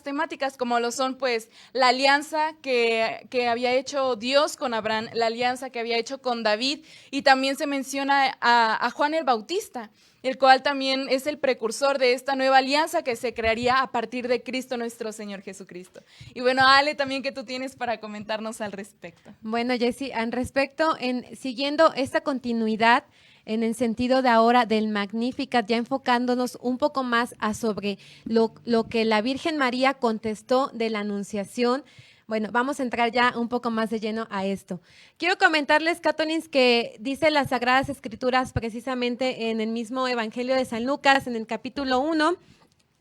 Speaker 2: temáticas, como lo son, pues, la alianza que había hecho Dios con Abraham, la alianza que había hecho con David, y también se menciona a Juan el Bautista, el cual también es el precursor de esta nueva alianza que se crearía a partir de Cristo nuestro Señor Jesucristo. Y bueno, Ale, también que tú tienes para comentarnos al respecto.
Speaker 1: Bueno, Jessy, al respecto, siguiendo esta continuidad, en el sentido de ahora del Magnificat, ya enfocándonos un poco más a sobre lo que la Virgen María contestó de la Anunciación. Bueno, vamos a entrar ya un poco más de lleno a esto. Quiero comentarles, Catolins, que dice las Sagradas Escrituras precisamente en el mismo Evangelio de San Lucas, en el capítulo 1,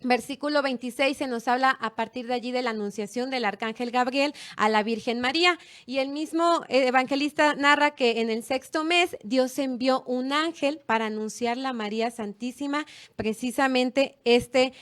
Speaker 1: versículo 26, se nos habla a partir de allí de la anunciación del arcángel Gabriel a la Virgen María. Y el mismo evangelista narra que en el 6º mes Dios envió un ángel para anunciarle a María Santísima precisamente este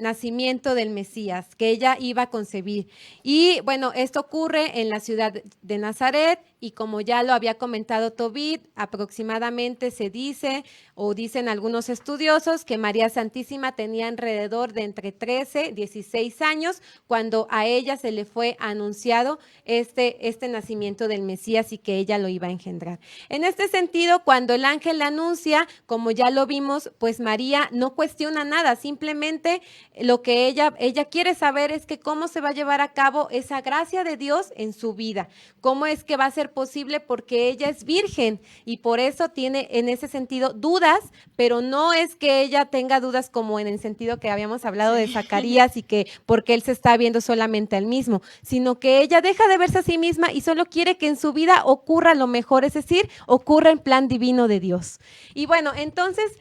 Speaker 1: nacimiento del Mesías, que ella iba a concebir. Y bueno, esto ocurre en la ciudad de Nazaret. Y como ya lo había comentado Tobit, aproximadamente se dice, o dicen algunos estudiosos, que María Santísima tenía alrededor de entre 13 y 16 años cuando a ella se le fue anunciado este nacimiento del Mesías y que ella lo iba a engendrar. En este sentido, cuando el ángel la anuncia, como ya lo vimos, pues María no cuestiona nada, simplemente lo que ella quiere saber es que cómo se va a llevar a cabo esa gracia de Dios en su vida, cómo es que va a ser posible, porque ella es virgen y por eso tiene en ese sentido dudas, pero no es que ella tenga dudas como en el sentido que habíamos hablado de Zacarías y que porque él se está viendo solamente a él mismo, sino que ella deja de verse a sí misma y solo quiere que en su vida ocurra lo mejor, es decir, ocurra en plan divino de Dios. Y bueno, entonces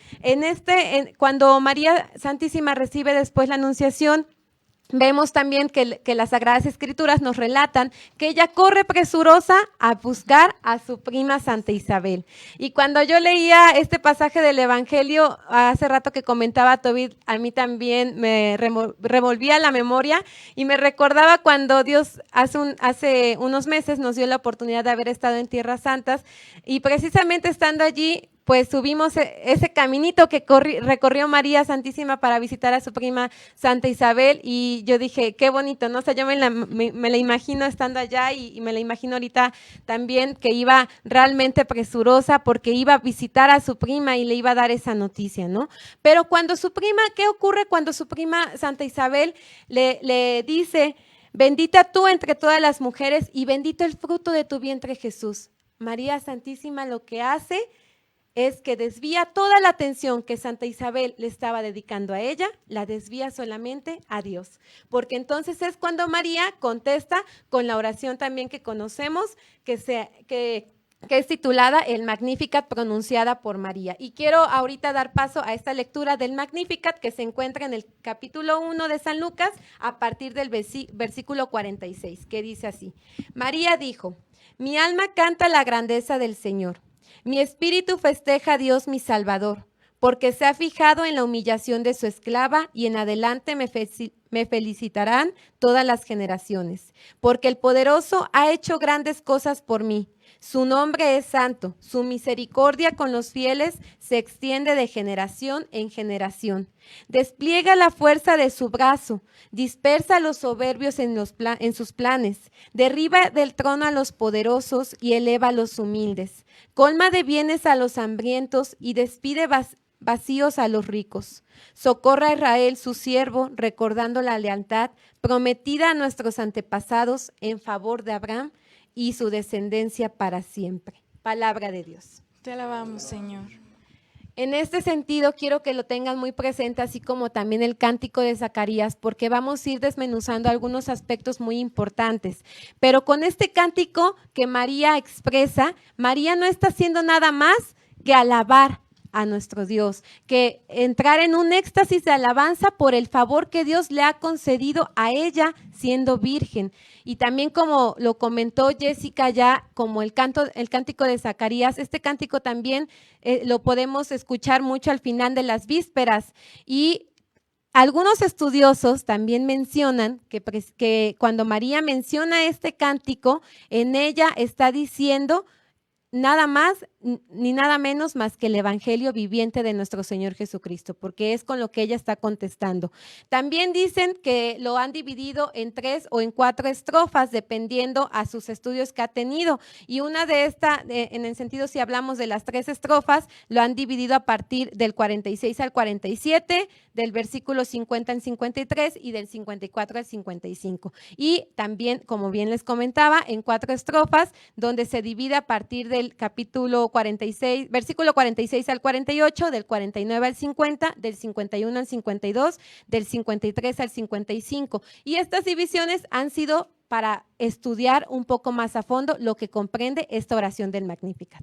Speaker 1: cuando María Santísima recibe después la anunciación, vemos también que las Sagradas Escrituras nos relatan que ella corre presurosa a buscar a su prima Santa Isabel. Y cuando yo leía este pasaje del Evangelio, hace rato que comentaba Tobit, a mí también me revolvía la memoria y me recordaba cuando Dios hace unos meses nos dio la oportunidad de haber estado en Tierras Santas y precisamente estando allí, pues subimos ese caminito que recorrió María Santísima para visitar a su prima Santa Isabel y yo dije, qué bonito, ¿no? O sea, yo me la imagino estando allá y me la imagino ahorita también que iba realmente presurosa porque iba a visitar a su prima y le iba a dar esa noticia, ¿no? Pero cuando su prima, ¿qué ocurre cuando su prima Santa Isabel le dice, bendita tú entre todas las mujeres y bendito el fruto de tu vientre Jesús? María Santísima lo que hace es que desvía toda la atención que Santa Isabel le estaba dedicando a ella, la desvía solamente a Dios. Porque entonces es cuando María contesta con la oración también que conocemos, que es titulada el Magnificat pronunciada por María. Y quiero ahorita dar paso a esta lectura del Magnificat que se encuentra en el capítulo 1 de San Lucas a partir del versículo 46, que dice así: María dijo, mi alma canta la grandeza del Señor. Mi espíritu festeja a Dios mi Salvador, porque se ha fijado en la humillación de su esclava y en adelante me felicitarán todas las generaciones, porque el Poderoso ha hecho grandes cosas por mí. Su nombre es santo, su misericordia con los fieles se extiende de generación en generación. Despliega la fuerza de su brazo, dispersa a los soberbios en sus planes, derriba del trono a los poderosos y eleva a los humildes, colma de bienes a los hambrientos y despide vacíos a los ricos. Socorra a Israel, su siervo, recordando la lealtad prometida a nuestros antepasados en favor de Abraham y su descendencia para siempre. Palabra de Dios.
Speaker 2: Te alabamos, Señor.
Speaker 1: En este sentido, quiero que lo tengan muy presente, así como también el cántico de Zacarías, porque vamos a ir desmenuzando algunos aspectos muy importantes. Pero con este cántico que María expresa, María no está haciendo nada más que alabar a nuestro Dios, que entrar en un éxtasis de alabanza por el favor que Dios le ha concedido a ella siendo virgen. Y también, como lo comentó Jessica ya, como el cántico de Zacarías, este cántico también lo podemos escuchar mucho al final de las vísperas y algunos estudiosos también mencionan que cuando María menciona este cántico, en ella está diciendo nada más ni nada menos más que el evangelio viviente de nuestro Señor Jesucristo, porque es con lo que ella está contestando. También dicen que lo han dividido en 3 o en 4 estrofas, dependiendo a sus estudios que ha tenido. Y una de estas, en el sentido, si hablamos de las 3 estrofas, lo han dividido a partir del 46 al 47, del versículo 50 al 53 y del 54 al 55. Y también, como bien les comentaba, en 4 estrofas, donde se divide a partir del capítulo 46, versículo 46 al 48, del 49 al 50, del 51 al 52, del 53 al 55. Y estas divisiones han sido para estudiar un poco más a fondo lo que comprende esta oración del Magnificat.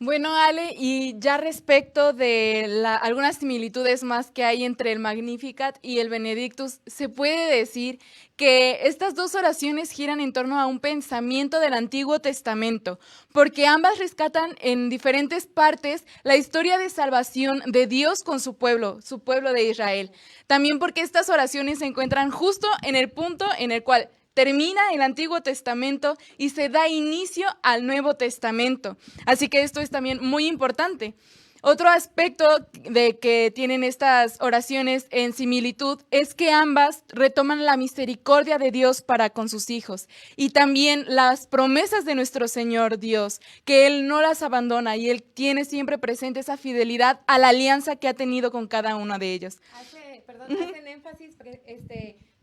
Speaker 2: Bueno, Ale, y ya respecto de algunas similitudes más que hay entre el Magnificat y el Benedictus, se puede decir que estas dos oraciones giran en torno a un pensamiento del Antiguo Testamento, porque ambas rescatan en diferentes partes la historia de salvación de Dios con su pueblo de Israel. También porque estas oraciones se encuentran justo en el punto en el cual termina el Antiguo Testamento y se da inicio al Nuevo Testamento. Así que esto es también muy importante. Otro aspecto de que tienen estas oraciones en similitud es que ambas retoman la misericordia de Dios para con sus hijos y también las promesas de nuestro Señor Dios, que Él no las abandona y Él tiene siempre presente esa fidelidad a la alianza que ha tenido con cada uno de ellos.
Speaker 1: Hacen énfasis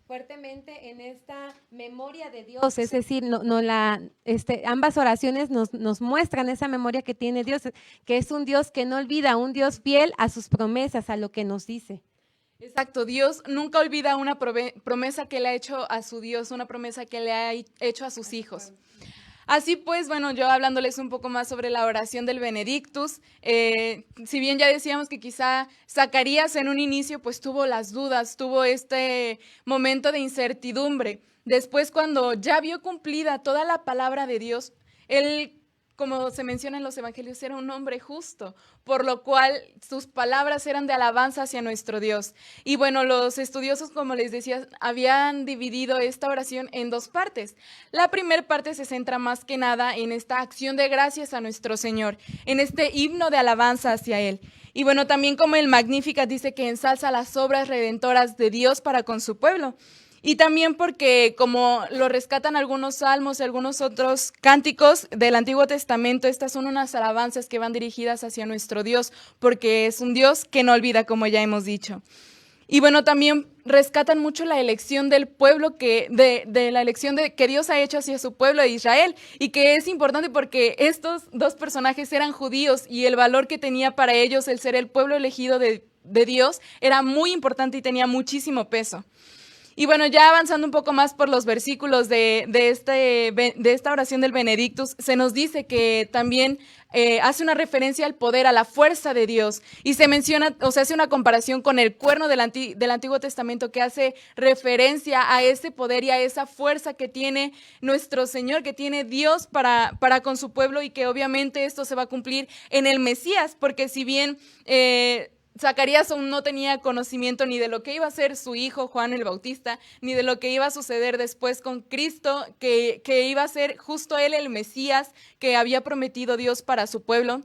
Speaker 1: fuertemente en esta memoria de Dios, es decir, ambas oraciones nos muestran esa memoria que tiene Dios, que es un Dios que no olvida, un Dios fiel a sus promesas, a lo que nos dice.
Speaker 2: Exacto, Dios nunca olvida una promesa que le ha hecho a su Dios, una promesa que le ha hecho a sus hijos. Así pues, bueno, yo hablándoles un poco más sobre la oración del Benedictus, si bien ya decíamos que quizá Zacarías en un inicio pues tuvo las dudas, tuvo este momento de incertidumbre. Después, cuando ya vio cumplida toda la palabra de Dios, él, como se menciona en los evangelios, era un hombre justo, por lo cual sus palabras eran de alabanza hacia nuestro Dios. Y bueno, los estudiosos, como les decía, habían dividido esta oración en 2 partes. La primera parte se centra más que nada en esta acción de gracias a nuestro Señor, en este himno de alabanza hacia Él. Y bueno, también como el Magnificat dice que ensalza las obras redentoras de Dios para con su pueblo. Y también porque, como lo rescatan algunos salmos y algunos otros cánticos del Antiguo Testamento, estas son unas alabanzas que van dirigidas hacia nuestro Dios, porque es un Dios que no olvida, como ya hemos dicho. Y bueno, también rescatan mucho la elección del pueblo, de la elección que Dios ha hecho hacia su pueblo de Israel, y que es importante porque estos 2 personajes eran judíos y el valor que tenía para ellos el ser el pueblo elegido de Dios era muy importante y tenía muchísimo peso. Y bueno, ya avanzando un poco más por los versículos de esta oración del Benedictus, se nos dice que también hace una referencia al poder, a la fuerza de Dios, y se menciona, o se hace una comparación con el cuerno del Antiguo Testamento, que hace referencia a ese poder y a esa fuerza que tiene nuestro Señor, que tiene Dios para con su pueblo, y que obviamente esto se va a cumplir en el Mesías, porque si bien Zacarías aún no tenía conocimiento ni de lo que iba a ser su hijo Juan el Bautista, ni de lo que iba a suceder después con Cristo, que iba a ser justo él el Mesías que había prometido Dios para su pueblo.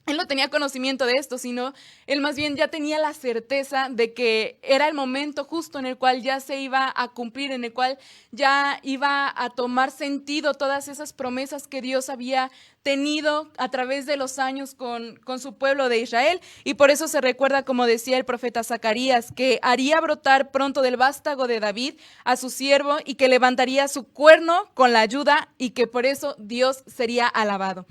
Speaker 2: Él no tenía conocimiento de esto, sino él más bien ya tenía la certeza de que era el momento justo en el cual ya se iba a cumplir, en el cual ya iba a tomar sentido todas esas promesas que Dios había tenido a través de los años con su pueblo de Israel. Y por eso se recuerda, como decía el profeta Zacarías, que haría brotar pronto del vástago de David a su siervo y que levantaría su cuerno con la ayuda y que por eso Dios sería alabado.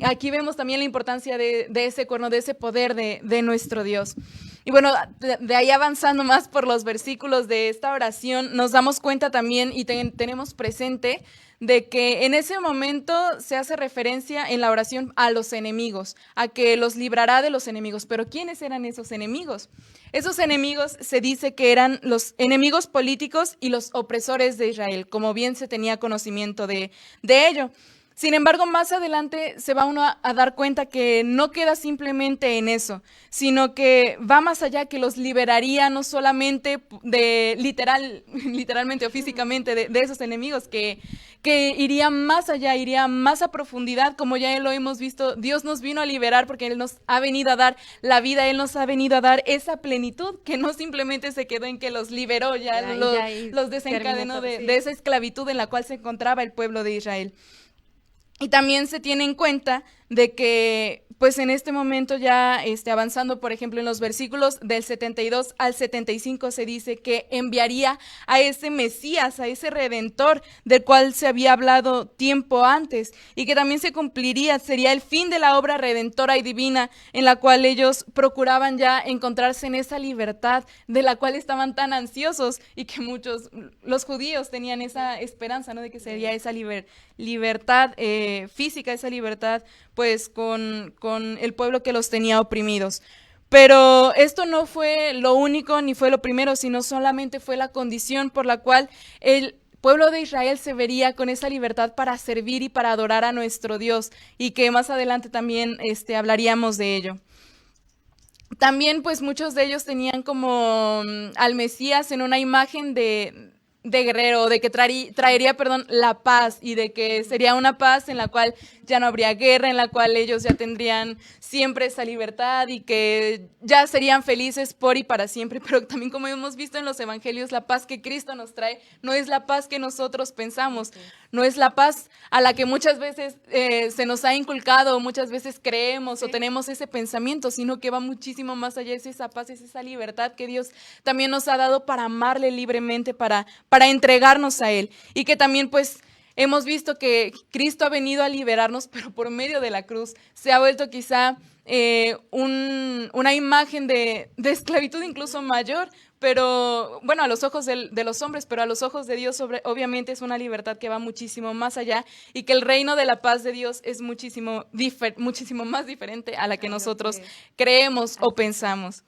Speaker 2: Aquí vemos también la importancia de ese cuerno, de ese poder de nuestro Dios. Y bueno, de ahí avanzando más por los versículos de esta oración, nos damos cuenta también y tenemos presente de que en ese momento se hace referencia en la oración a los enemigos, a que los librará de los enemigos. Pero ¿quiénes eran esos enemigos? Esos enemigos se dice que eran los enemigos políticos y los opresores de Israel, como bien se tenía conocimiento de ello. Sin embargo, más adelante se va uno a dar cuenta que no queda simplemente en eso, sino que va más allá, que los liberaría no solamente literalmente o físicamente de esos enemigos, que iría más allá, iría más a profundidad, como ya lo hemos visto. Dios nos vino a liberar porque Él nos ha venido a dar la vida, Él nos ha venido a dar esa plenitud, que no simplemente se quedó en que los liberó, los desencadenó de esa esclavitud en la cual se encontraba el pueblo de Israel. Y también se tiene en cuenta de que, pues en este momento ya avanzando, por ejemplo, en los versículos del 72 al 75 se dice que enviaría a ese Mesías, a ese Redentor del cual se había hablado tiempo antes, y que también se cumpliría, sería el fin de la obra redentora y divina en la cual ellos procuraban ya encontrarse en esa libertad de la cual estaban tan ansiosos, y que muchos, los judíos, tenían esa esperanza, ¿no?, de que sería esa libertad física, esa libertad pues con el pueblo que los tenía oprimidos. Pero esto no fue lo único ni fue lo primero, sino solamente fue la condición por la cual el pueblo de Israel se vería con esa libertad para servir y para adorar a nuestro Dios, y que más adelante también hablaríamos de ello. También pues muchos de ellos tenían como al Mesías en una imagen de guerrero, de que traería la paz, y de que sería una paz en la cual ya no habría guerra, en la cual ellos ya tendrían siempre esa libertad y que ya serían felices por y para siempre. Pero también, como hemos visto en los evangelios, la paz que Cristo nos trae no es la paz que nosotros pensamos, no es la paz a la que muchas veces se nos ha inculcado, o muchas veces creemos o tenemos ese pensamiento, sino que va muchísimo más allá. Es esa paz, es esa libertad que Dios también nos ha dado para amarle libremente, para entregarnos a Él, y que también pues hemos visto que Cristo ha venido a liberarnos, pero por medio de la cruz. Se ha vuelto quizá una imagen de esclavitud incluso mayor, pero bueno, a los ojos de los hombres, pero a los ojos de Dios obviamente es una libertad que va muchísimo más allá, y que el reino de la paz de Dios es muchísimo más diferente a la que nosotros creemos o pensamos.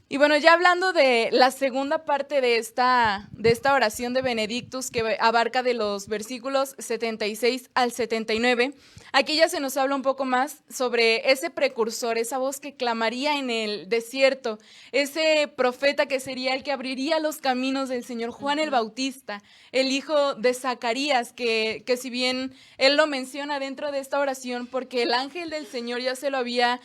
Speaker 2: Y bueno, ya hablando de la segunda parte de esta oración de Benedictus, que abarca de los versículos 76 al 79, aquí ya se nos habla un poco más sobre ese precursor, esa voz que clamaría en el desierto, ese profeta que sería el que abriría los caminos del Señor, Juan el Bautista, el hijo de Zacarías, que si bien él lo menciona dentro de esta oración, porque el ángel del Señor ya se lo había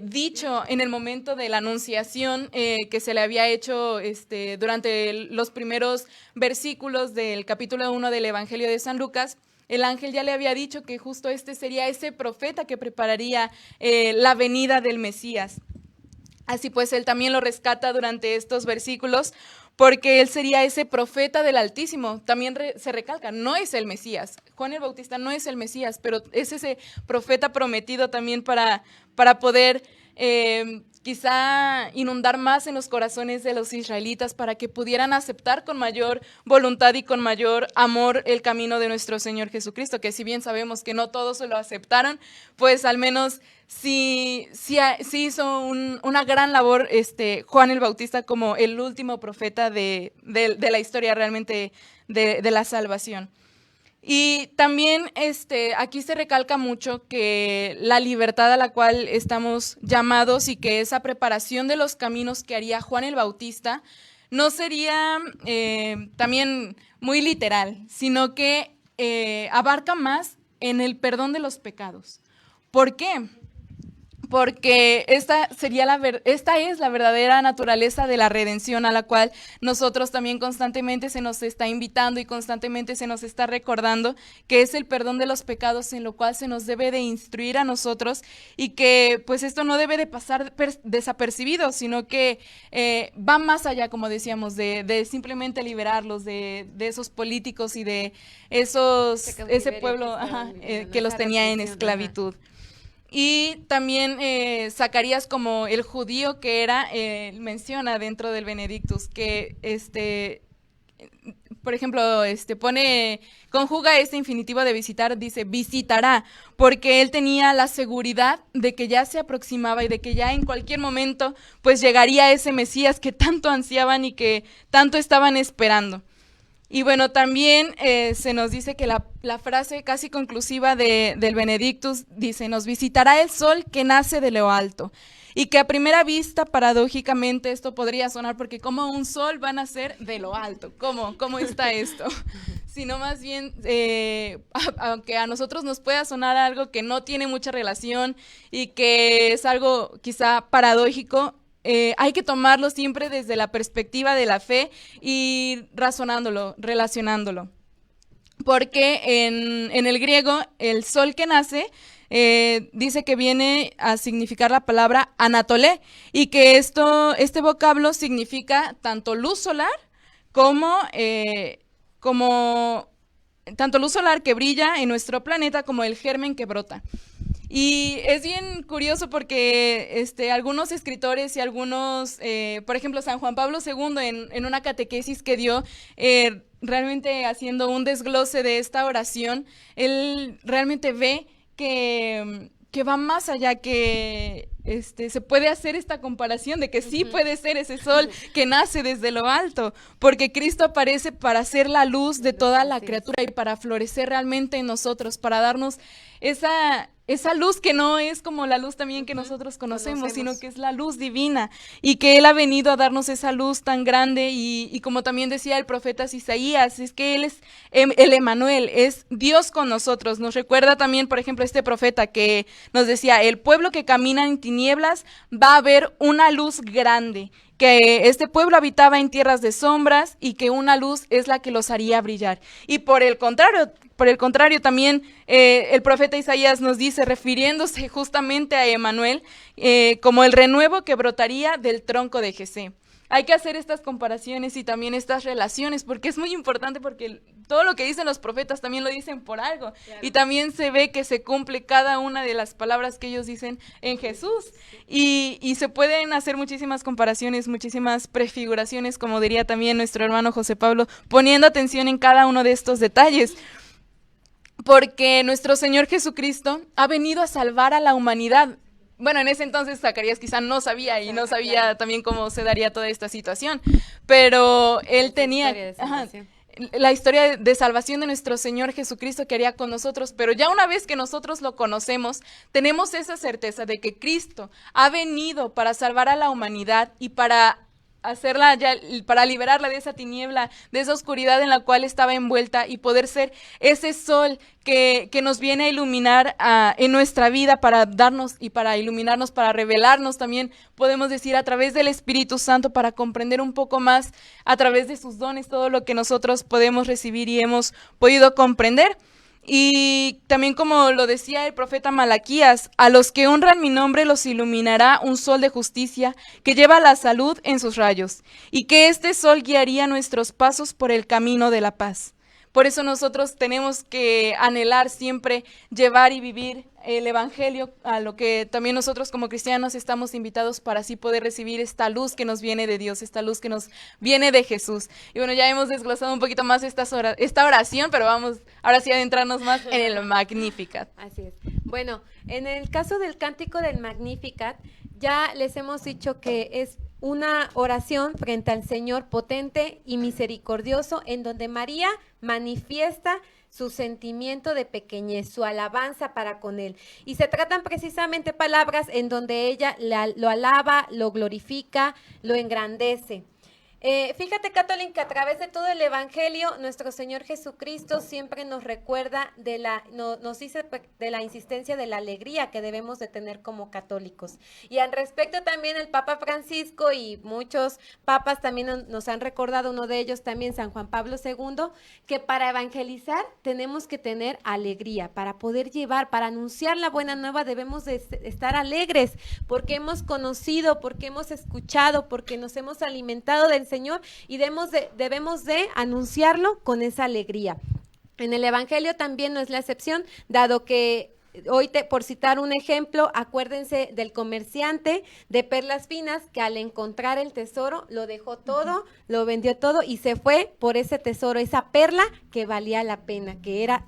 Speaker 2: dicho en el momento de la anunciación que se le había hecho durante los primeros versículos del capítulo 1 del Evangelio de San Lucas. El ángel ya le había dicho que justo sería ese profeta que prepararía la venida del Mesías. Así pues, él también lo rescata durante estos versículos, porque él sería ese profeta del Altísimo. También se recalca, no es el Mesías. Juan el Bautista no es el Mesías, pero es ese profeta prometido también para poder quizá inundar más en los corazones de los israelitas, para que pudieran aceptar con mayor voluntad y con mayor amor el camino de nuestro Señor Jesucristo, que si bien sabemos que no todos lo aceptaron, pues al menos sí hizo una gran labor Juan el Bautista como el último profeta de la historia realmente de la salvación. Y también aquí se recalca mucho que la libertad a la cual estamos llamados, y que esa preparación de los caminos que haría Juan el Bautista no sería también muy literal, sino que abarca más en el perdón de los pecados. ¿Por qué? Porque esta es la verdadera naturaleza de la redención, a la cual nosotros también constantemente se nos está invitando y constantemente se nos está recordando, que es el perdón de los pecados, en lo cual se nos debe de instruir a nosotros, y que pues esto no debe de pasar desapercibido, sino que va más allá, como decíamos, de simplemente liberarlos de esos políticos y de ese pueblo que los tenía en esclavitud. Y también Zacarías, como el judío que era, menciona dentro del Benedictus que por ejemplo, conjuga este infinitivo de visitar, dice visitará, porque él tenía la seguridad de que ya se aproximaba y de que ya en cualquier momento pues llegaría ese Mesías que tanto ansiaban y que tanto estaban esperando. Y bueno, también se nos dice que la frase casi conclusiva del Benedictus dice: nos visitará el sol que nace de lo alto. Y que a primera vista, paradójicamente, esto podría sonar, porque ¿cómo un sol va a nacer de lo alto? ¿Cómo está esto? Sino más bien, aunque a nosotros nos pueda sonar algo que no tiene mucha relación y que es algo quizá paradójico, hay que tomarlo siempre desde la perspectiva de la fe y razonándolo, relacionándolo. Porque en el griego, el sol que nace dice que viene a significar la palabra anatolé, y que este vocablo significa tanto luz solar como tanto luz solar que brilla en nuestro planeta como el germen que brota. Y es bien curioso porque algunos escritores y algunos, por ejemplo, San Juan Pablo II en una catequesis que dio, realmente haciendo un desglose de esta oración, él realmente ve que va más allá, que se puede hacer esta comparación de que sí puede ser ese sol que nace desde lo alto, porque Cristo aparece para ser la luz de toda la criatura y para florecer realmente en nosotros, para darnos esa luz que no es como la luz también que nosotros conocemos, sino que es la luz divina, y que Él ha venido a darnos esa luz tan grande, y como también decía el profeta Isaías, es que Él es el Emmanuel, es Dios con nosotros. Nos recuerda también, por ejemplo, este profeta que nos decía: el pueblo que camina en tinieblas va a ver una luz grande, que este pueblo habitaba en tierras de sombras y que una luz es la que los haría brillar. Y por el contrario también el profeta Isaías nos dice, refiriéndose justamente a Emmanuel, como el renuevo que brotaría del tronco de Jesé. Hay que hacer estas comparaciones y también estas relaciones, porque es muy importante, porque todo lo que dicen los profetas también lo dicen por algo. Claro. Y también se ve que se cumple cada una de las palabras que ellos dicen en Jesús. Y se pueden hacer muchísimas comparaciones, muchísimas prefiguraciones, como diría también nuestro hermano José Pablo, poniendo atención en cada uno de estos detalles. Porque nuestro Señor Jesucristo ha venido a salvar a la humanidad. Bueno, en ese entonces Zacarías quizá no sabía y no sabía también cómo se daría toda esta situación, pero él tenía la historia de salvación de nuestro Señor Jesucristo que haría con nosotros, pero ya una vez que nosotros lo conocemos, tenemos esa certeza de que Cristo ha venido para salvar a la humanidad y para para liberarla de esa tiniebla, de esa oscuridad en la cual estaba envuelta, y poder ser ese sol que nos viene a iluminar en nuestra vida, para darnos y para iluminarnos, para revelarnos también, podemos decir, a través del Espíritu Santo, para comprender un poco más a través de sus dones todo lo que nosotros podemos recibir y hemos podido comprender. Y también, como lo decía el profeta Malaquías, a los que honran mi nombre los iluminará un sol de justicia que lleva la salud en sus rayos, y que este sol guiaría nuestros pasos por el camino de la paz. Por eso nosotros tenemos que anhelar siempre llevar y vivir el Evangelio, a lo que también nosotros como cristianos estamos invitados, para así poder recibir esta luz que nos viene de Dios, esta luz que nos viene de Jesús. Y bueno, ya hemos desglosado un poquito más esta oración, pero vamos ahora sí a adentrarnos más en el Magnificat.
Speaker 1: Así es. Bueno, en el caso del cántico del Magnificat, ya les hemos dicho que es una oración frente al Señor potente y misericordioso, en donde María manifiesta su sentimiento de pequeñez, su alabanza para con Él. Y se tratan precisamente palabras en donde ella lo alaba, lo glorifica, lo engrandece. Fíjate, Kathleen, que a través de todo el Evangelio, nuestro Señor Jesucristo siempre nos recuerda nos dice de la insistencia de la alegría que debemos de tener como católicos. Y al respecto también el Papa Francisco y muchos papas también nos han recordado, uno de ellos también San Juan Pablo II, que para evangelizar tenemos que tener alegría, para poder llevar, para anunciar la buena nueva debemos de estar alegres, porque hemos conocido, porque hemos escuchado, porque nos hemos alimentado del Señor, y debemos de anunciarlo con esa alegría. En el Evangelio también no es la excepción, dado que hoy, por citar un ejemplo, acuérdense del comerciante de perlas finas que al encontrar el tesoro lo dejó todo, lo vendió todo y se fue por ese tesoro, esa perla que valía la pena, que era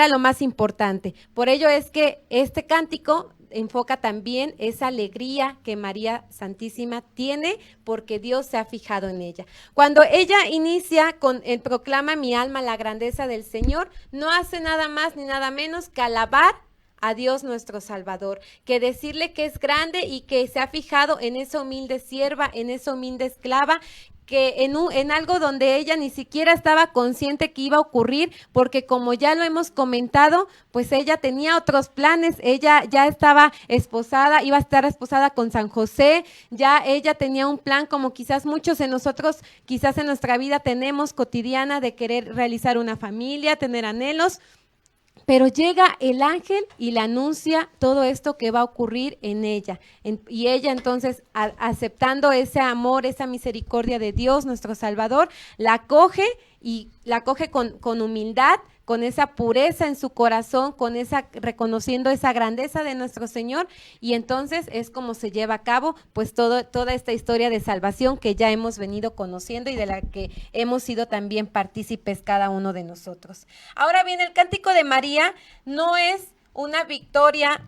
Speaker 1: lo más importante. Por ello es que este cántico enfoca también esa alegría que María Santísima tiene porque Dios se ha fijado en ella. Cuando ella inicia con el proclama mi alma la grandeza del Señor, no hace nada más ni nada menos que alabar a Dios nuestro Salvador, que decirle que es grande y que se ha fijado en esa humilde sierva, en esa humilde esclava, que en algo donde ella ni siquiera estaba consciente que iba a ocurrir, porque como ya lo hemos comentado, pues ella tenía otros planes, ella ya estaba esposada, iba a estar esposada con San José, ya ella tenía un plan como quizás muchos de nosotros, quizás en nuestra vida tenemos cotidiana de querer realizar una familia, tener anhelos. Pero llega el ángel y le anuncia todo esto que va a ocurrir en ella. Y ella entonces, aceptando ese amor, esa misericordia de Dios, nuestro Salvador, la acoge y la acoge con humildad, con esa pureza en su corazón, con esa reconociendo esa grandeza de nuestro Señor, y entonces es como se lleva a cabo pues toda esta historia de salvación que ya hemos venido conociendo y de la que hemos sido también partícipes cada uno de nosotros. Ahora bien, el Cántico de María no es una victoria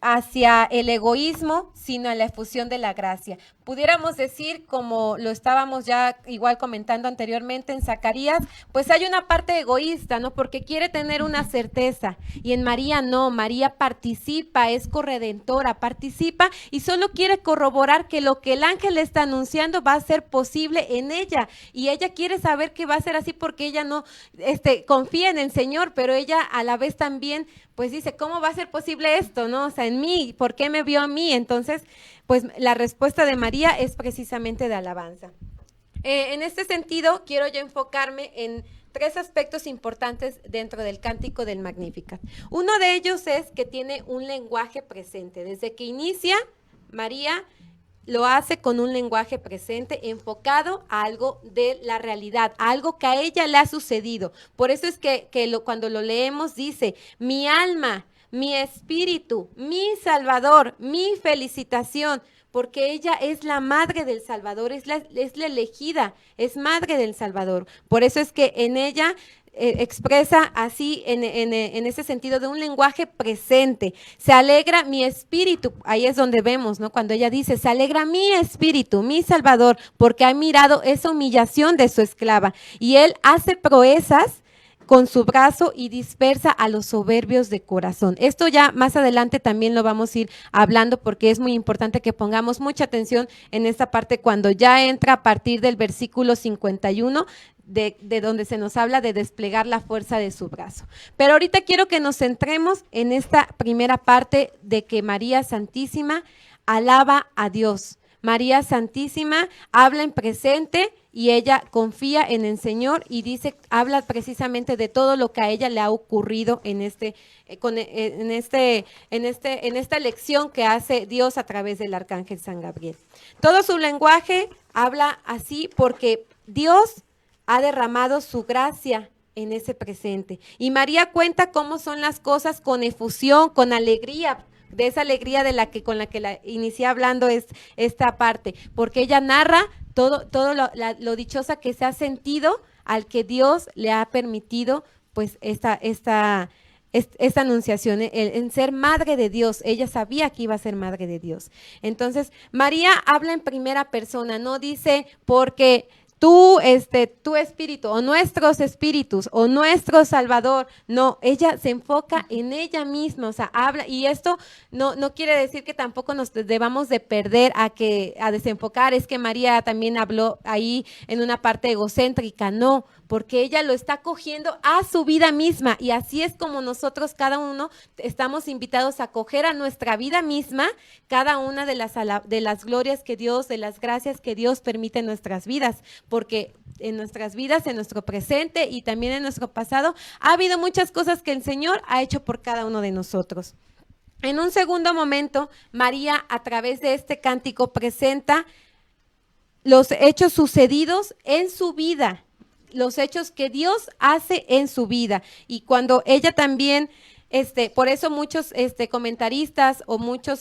Speaker 1: hacia el egoísmo, sino a la efusión de la gracia. Pudiéramos decir, como lo estábamos ya igual comentando anteriormente en Zacarías, pues hay una parte egoísta, ¿no? Porque quiere tener una certeza, y en María no, María participa, es corredentora, participa y solo quiere corroborar que lo que el ángel le está anunciando va a ser posible en ella, y ella quiere saber que va a ser así porque ella no confía en el Señor, pero ella a la vez también pues dice, ¿cómo va a ser posible esto, no? O sea, en mí, ¿por qué me vio a mí? Entonces, pues la respuesta de María es precisamente de alabanza. En este sentido, quiero yo enfocarme en 3 aspectos importantes dentro del Cántico del Magnificat. Uno de ellos es que tiene un lenguaje presente. Desde que inicia, María lo hace con un lenguaje presente enfocado a algo de la realidad, a algo que a ella le ha sucedido. Por eso es que cuando lo leemos dice, mi alma, mi espíritu, mi Salvador, mi felicitación, porque ella es la madre del Salvador, es la elegida, es madre del Salvador. Por eso es que en ella expresa así en ese sentido de un lenguaje presente. Se alegra mi espíritu, ahí es donde vemos, ¿no? Cuando ella dice, se alegra mi espíritu, mi Salvador, porque ha mirado esa humillación de su esclava, y él hace proezas con su brazo y dispersa a los soberbios de corazón. Esto ya más adelante también lo vamos a ir hablando, porque es muy importante que pongamos mucha atención en esta parte cuando ya entra a partir del versículo 51, de donde se nos habla de desplegar la fuerza de su brazo. Pero ahorita quiero que nos centremos en esta primera parte de que María Santísima alaba a Dios. María Santísima habla en presente y ella confía en el Señor y dice, habla precisamente de todo lo que a ella le ha ocurrido en esta lección que hace Dios a través del arcángel San Gabriel. Todo su lenguaje habla así porque Dios ha derramado su gracia en ese presente. Y María cuenta cómo son las cosas con efusión, con alegría, de esa alegría con la que la inicié hablando es esta parte, porque ella narra todo lo dichosa que se ha sentido al que Dios le ha permitido pues esta anunciación, en ser madre de Dios. Ella sabía que iba a ser madre de Dios. Entonces, María habla en primera persona, no dice porque tu espíritu o nuestros espíritus o nuestro Salvador, no, ella se enfoca en ella misma, o sea, habla, y esto no quiere decir que tampoco nos debamos de perder a desenfocar, es que María también habló ahí en una parte egocéntrica, no, porque ella lo está cogiendo a su vida misma, y así es como nosotros cada uno estamos invitados a coger a nuestra vida misma cada una de las glorias que Dios, de las gracias que Dios permite en nuestras vidas, porque en nuestras vidas, en nuestro presente y también en nuestro pasado, ha habido muchas cosas que el Señor ha hecho por cada uno de nosotros. En un segundo momento, María, a través de este cántico, presenta los hechos sucedidos en su vida, los hechos que Dios hace en su vida. Y cuando ella también, por eso muchos comentaristas o muchos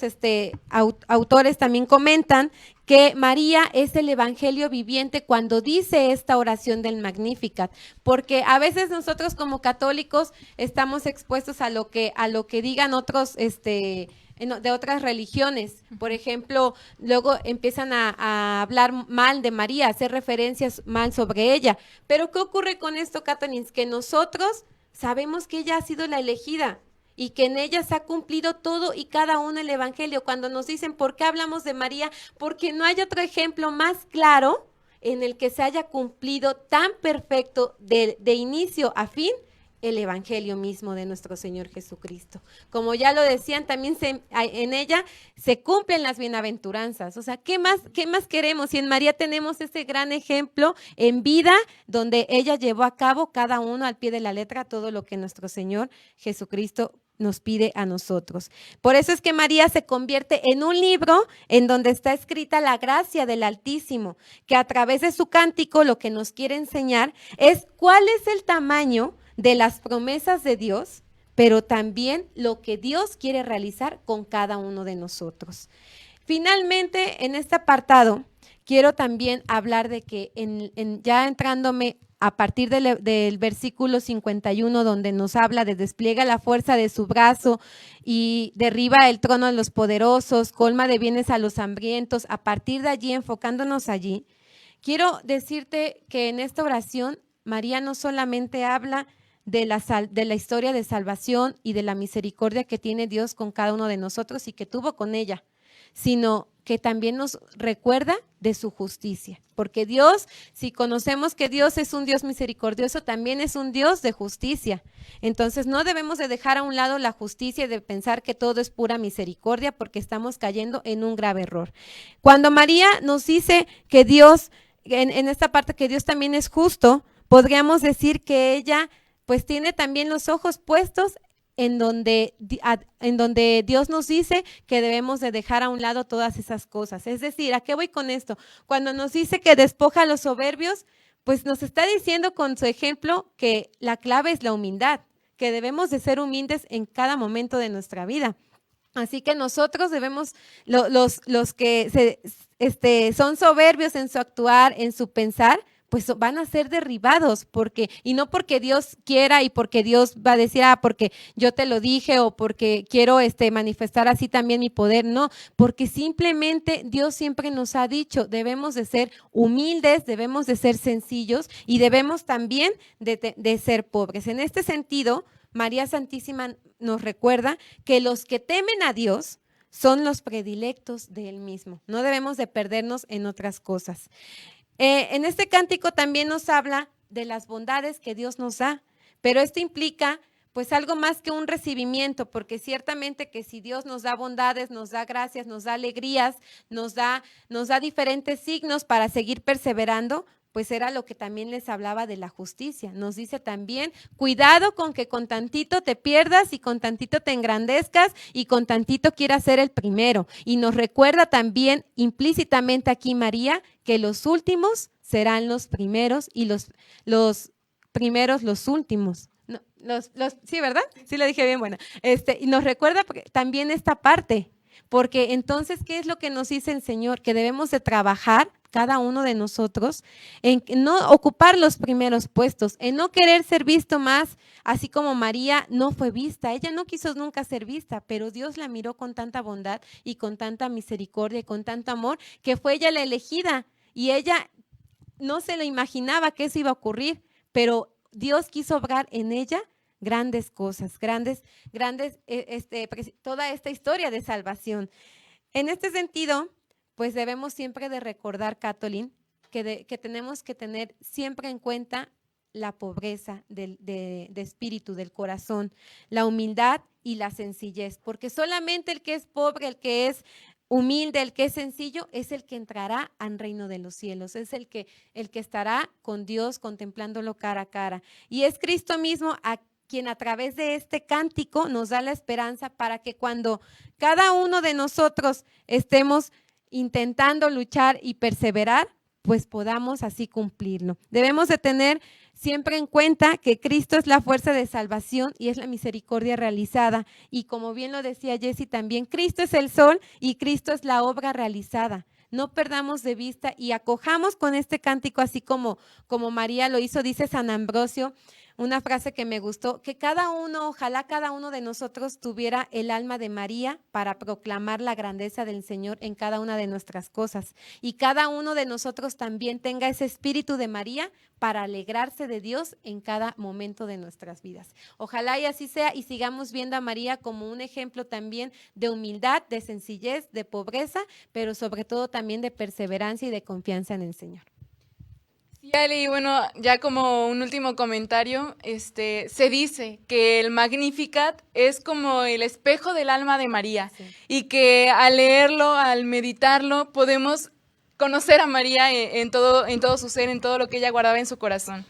Speaker 1: autores también comentan que María es el evangelio viviente cuando dice esta oración del Magnificat, porque a veces nosotros como católicos estamos expuestos a lo que digan otros de otras religiones. Por ejemplo, luego empiezan a hablar mal de María, a hacer referencias mal sobre ella. Pero ¿qué ocurre con esto, Catherine? Que nosotros sabemos que ella ha sido la elegida y que en ella se ha cumplido todo y cada uno el evangelio. Cuando nos dicen, ¿por qué hablamos de María? Porque no hay otro ejemplo más claro en el que se haya cumplido tan perfecto de inicio a fin el evangelio mismo de nuestro Señor Jesucristo. Como ya lo decían, también en ella se cumplen las bienaventuranzas. O sea, ¿qué más queremos? Y en María tenemos ese gran ejemplo en vida, donde ella llevó a cabo cada uno al pie de la letra todo lo que nuestro Señor Jesucristo nos pide a nosotros. Por eso es que María se convierte en un libro en donde está escrita la gracia del Altísimo, que a través de su cántico lo que nos quiere enseñar es cuál es el tamaño de las promesas de Dios, pero también lo que Dios quiere realizar con cada uno de nosotros. Finalmente, en este apartado, quiero también hablar de que ya entrándome a partir del versículo 51, donde nos habla de despliega la fuerza de su brazo y derriba el trono de los poderosos, colma de bienes a los hambrientos, a partir de allí, enfocándonos allí, quiero decirte que en esta oración María no solamente habla de la historia de salvación y de la misericordia que tiene Dios con cada uno de nosotros y que tuvo con ella, sino que también nos recuerda de su justicia, porque Dios, si conocemos que Dios es un Dios misericordioso, también es un Dios de justicia. Entonces no debemos de dejar a un lado la justicia y de pensar que todo es pura misericordia, porque estamos cayendo en un grave error. Cuando María nos dice que Dios, en esta parte que Dios también es justo, podríamos decir que ella pues tiene también los ojos puestos en donde Dios nos dice que debemos de dejar a un lado todas esas cosas. Es decir, ¿a qué voy con esto? Cuando nos dice que despoja a los soberbios, pues nos está diciendo con su ejemplo que la clave es la humildad, que debemos de ser humildes en cada momento de nuestra vida. Así que nosotros debemos, los que son soberbios en su actuar, en su pensar, pues van a ser derribados, y no porque Dios quiera y porque Dios va a decir, porque yo te lo dije o porque quiero manifestar así también mi poder, no, porque simplemente Dios siempre nos ha dicho, debemos de ser humildes, debemos de ser sencillos y debemos también de ser pobres. En este sentido, María Santísima nos recuerda que los que temen a Dios son los predilectos de Él mismo, no debemos de perdernos en otras cosas. En este cántico también nos habla de las bondades que Dios nos da, pero esto implica pues algo más que un recibimiento, porque ciertamente que si Dios nos da bondades, nos da gracias, nos da alegrías, nos da diferentes signos para seguir perseverando, pues era lo que también les hablaba de la justicia. Nos dice también, cuidado con que con tantito te pierdas y con tantito te engrandezcas y con tantito quieras ser el primero. Y nos recuerda también implícitamente aquí María que los últimos serán los primeros y los primeros los últimos. No, sí, ¿verdad? Sí lo dije bien, bueno. Y nos recuerda también esta parte, porque entonces, ¿qué es lo que nos dice el Señor? Que debemos de trabajar cada uno de nosotros en no ocupar los primeros puestos, en no querer ser visto más, así como María no fue vista. Ella no quiso nunca ser vista, pero Dios la miró con tanta bondad y con tanta misericordia y con tanto amor, que fue ella la elegida y ella no se lo imaginaba que eso iba a ocurrir, pero Dios quiso obrar en ella grandes cosas, grandes, toda esta historia de salvación. En este sentido, pues debemos siempre de recordar, Catherine, que tenemos que tener siempre en cuenta la pobreza de espíritu, del corazón, la humildad y la sencillez, porque solamente el que es pobre, el que es humilde, el que es sencillo, es el que entrará al reino de los cielos, es el que estará con Dios contemplándolo cara a cara. Y es Cristo mismo quien a través de este cántico nos da la esperanza para que cuando cada uno de nosotros estemos intentando luchar y perseverar, pues podamos así cumplirlo. Debemos de tener siempre en cuenta que Cristo es la fuerza de salvación y es la misericordia realizada. Y como bien lo decía Jessy también, Cristo es el sol y Cristo es la obra realizada. No perdamos de vista y acojamos con este cántico así como María lo hizo, dice San Ambrosio, una frase que me gustó, que ojalá cada uno de nosotros tuviera el alma de María para proclamar la grandeza del Señor en cada una de nuestras cosas. Y cada uno de nosotros también tenga ese espíritu de María para alegrarse de Dios en cada momento de nuestras vidas. Ojalá y así sea, y sigamos viendo a María como un ejemplo también de humildad, de sencillez, de pobreza, pero sobre todo también de perseverancia y de confianza en el Señor.
Speaker 2: Sí, Ale, y bueno, ya como un último comentario, se dice que el Magnificat es como el espejo del alma de María,
Speaker 1: Sí.
Speaker 2: y que al leerlo, al meditarlo, podemos conocer a María en todo su ser, en todo lo que ella guardaba en su corazón.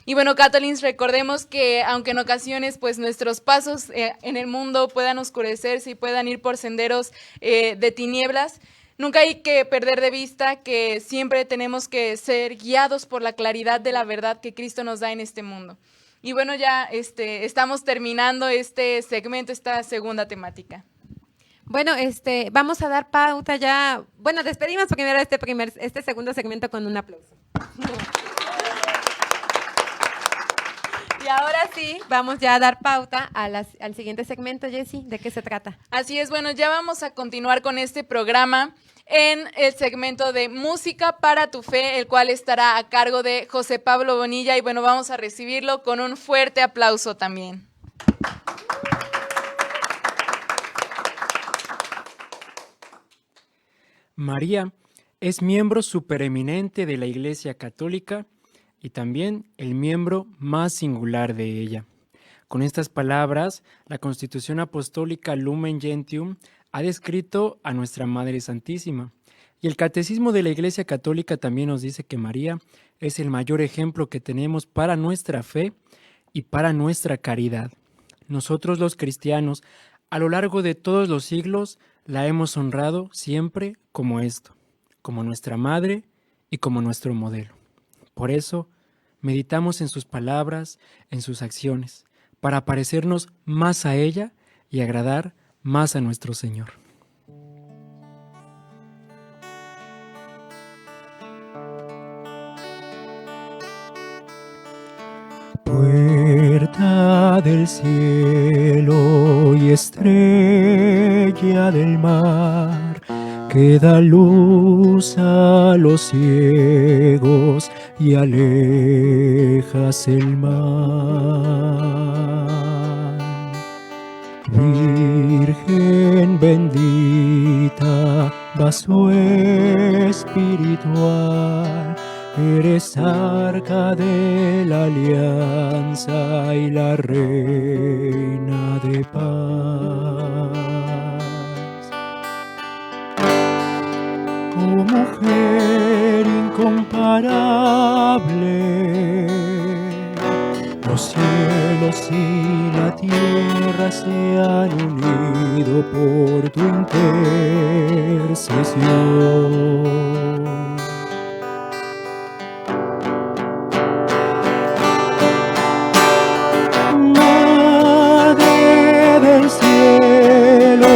Speaker 2: Y bueno, Catholics, recordemos que aunque en ocasiones pues nuestros pasos en el mundo puedan oscurecerse y puedan ir por senderos de tinieblas, nunca hay que perder de vista que siempre tenemos que ser guiados por la claridad de la verdad que Cristo nos da en este mundo. Y bueno, ya estamos terminando este segmento, esta segunda temática.
Speaker 1: Bueno, vamos a dar pauta ya. Bueno, despedimos primero este segundo segmento con un aplauso. Y ahora sí, vamos ya a dar pauta al siguiente segmento, Jessy. ¿De qué se trata?
Speaker 2: Así es, bueno, ya vamos a continuar con este programa en el segmento de Música para tu Fe, el cual estará a cargo de José Pablo Bonilla, y bueno, vamos a recibirlo con un fuerte aplauso también.
Speaker 5: María es miembro supereminente de la Iglesia Católica y también el miembro más singular de ella. Con estas palabras, la Constitución Apostólica Lumen Gentium ha descrito a nuestra Madre Santísima. Y el Catecismo de la Iglesia Católica también nos dice que María es el mayor ejemplo que tenemos para nuestra fe y para nuestra caridad. Nosotros los cristianos, a lo largo de todos los siglos, la hemos honrado siempre como esto, como nuestra Madre y como nuestro modelo. Por eso, meditamos en sus palabras, en sus acciones, para parecernos más a ella y agradar más a nuestro Señor. Puerta del cielo y estrella del mar, que da luz a los ciegos y alejas el mal. Virgen bendita, vaso espiritual, eres arca de la alianza y la reina de paz. Oh mujer incomparable, los cielos y la tierra se han unido por tu intercesión. Madre del cielo,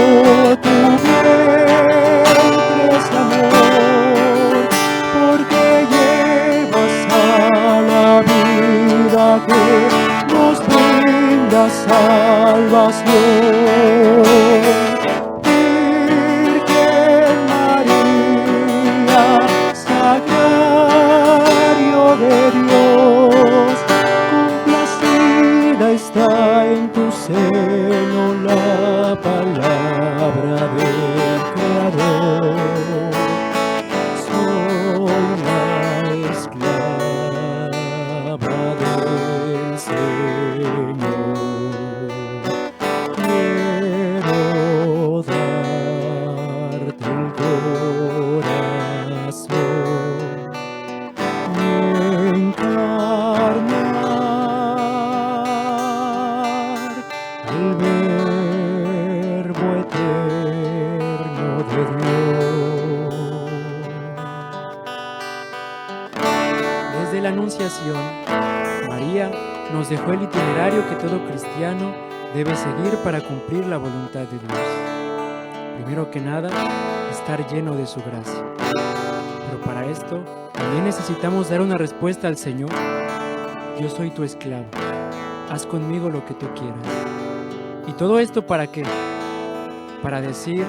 Speaker 5: tu vientre es amor, porque llevas a la vida que nos brinda salvación. Virgen María, sagrario de Dios, complacida está en tu seno la palabra del Creador. Soy la esclava del Señor. Quiero darte el corazón y encarnar el Verbo eterno de Dios. Desde la Anunciación, María nos dejó el itinerario que todo cristiano debe seguir para cumplir la voluntad de Dios. Primero que nada, estar lleno de su gracia. Pero para esto, también necesitamos dar una respuesta al Señor. Yo soy tu esclavo. haz conmigo lo que tú quieras. ¿Y todo esto para qué? Para decir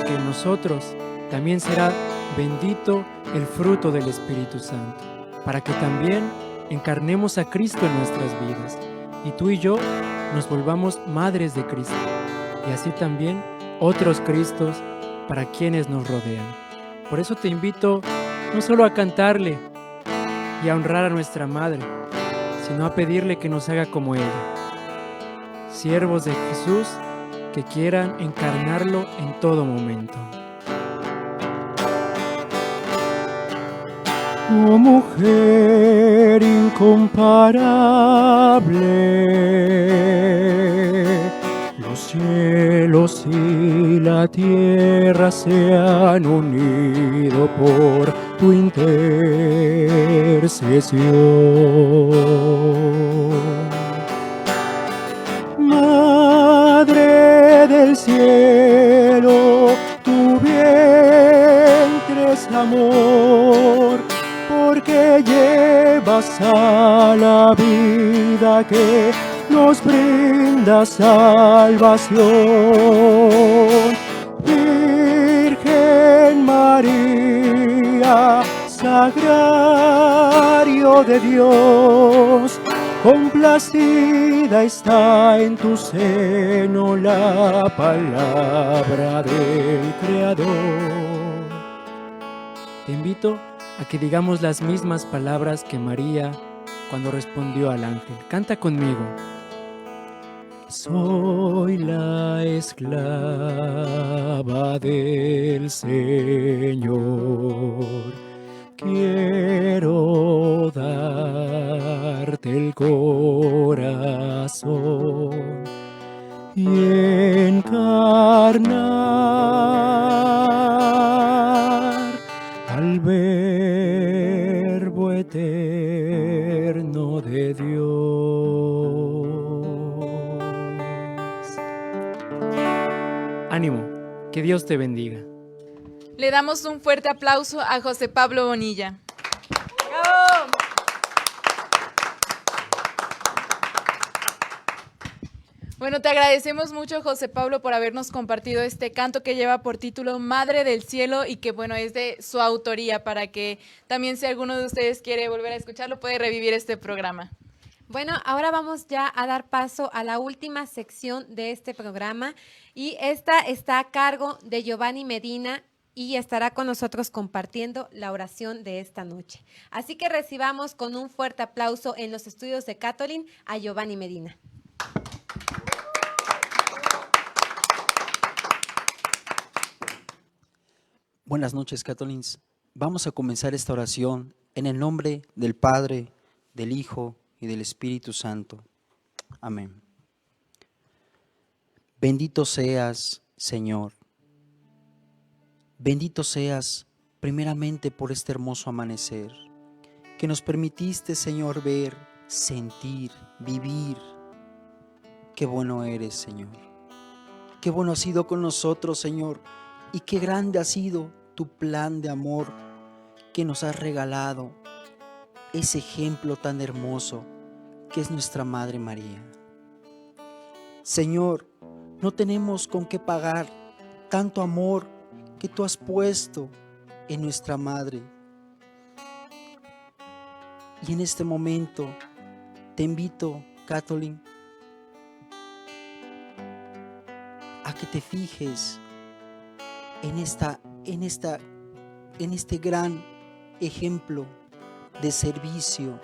Speaker 5: que en nosotros también será bendito el fruto del Espíritu Santo, para que también encarnemos a Cristo en nuestras vidas y tú y yo nos volvamos madres de Cristo y así también otros Cristos para quienes nos rodean. Por eso te invito no solo a cantarle y a honrar a nuestra Madre, sino a pedirle que nos haga como ella, siervos de Jesús que quieran encarnarlo en todo momento.
Speaker 6: Oh mujer incomparable, los cielos y la tierra se han unido por tu intercesión. Madre del cielo, tu vientre es amor, porque llevas a la vida que nos brinda salvación. Virgen María, sagrario de Dios, complacida está en tu seno la palabra del Creador.
Speaker 5: Te invito a que digamos las mismas palabras que María cuando respondió al ángel. Canta conmigo.
Speaker 6: Soy la esclava del Señor, quiero darte el corazón y encarnar al Verbo eterno de Dios.
Speaker 5: Ánimo, que Dios te bendiga.
Speaker 2: Le damos un fuerte aplauso a José Pablo Bonilla. Bueno, te agradecemos mucho, José Pablo, por habernos compartido este canto que lleva por título Madre del Cielo y que, bueno, es de su autoría, para que también si alguno de ustedes quiere volver a escucharlo, puede revivir este programa.
Speaker 1: Bueno, ahora vamos ya a dar paso a la última sección de este programa y esta está a cargo de Giovanni Medina y estará con nosotros compartiendo la oración de esta noche. Así que recibamos con un fuerte aplauso en los estudios de Catolin a Giovanni Medina.
Speaker 7: Buenas noches, Catolins. Vamos a comenzar esta oración en el nombre del Padre, del Hijo y del Espíritu Santo. Amén. Bendito seas, Señor. Bendito seas primeramente por este hermoso amanecer que nos permitiste, Señor, ver, sentir, vivir. Qué bueno eres, Señor. Qué bueno has sido con nosotros, Señor, y qué grande ha sido tu plan de amor que nos has regalado, ese ejemplo tan hermoso que es nuestra Madre María. Señor, no tenemos con qué pagar tanto amor que tú has puesto en nuestra Madre. Y en este momento te invito, Catolin, a que te fijes en este gran ejemplo de servicio,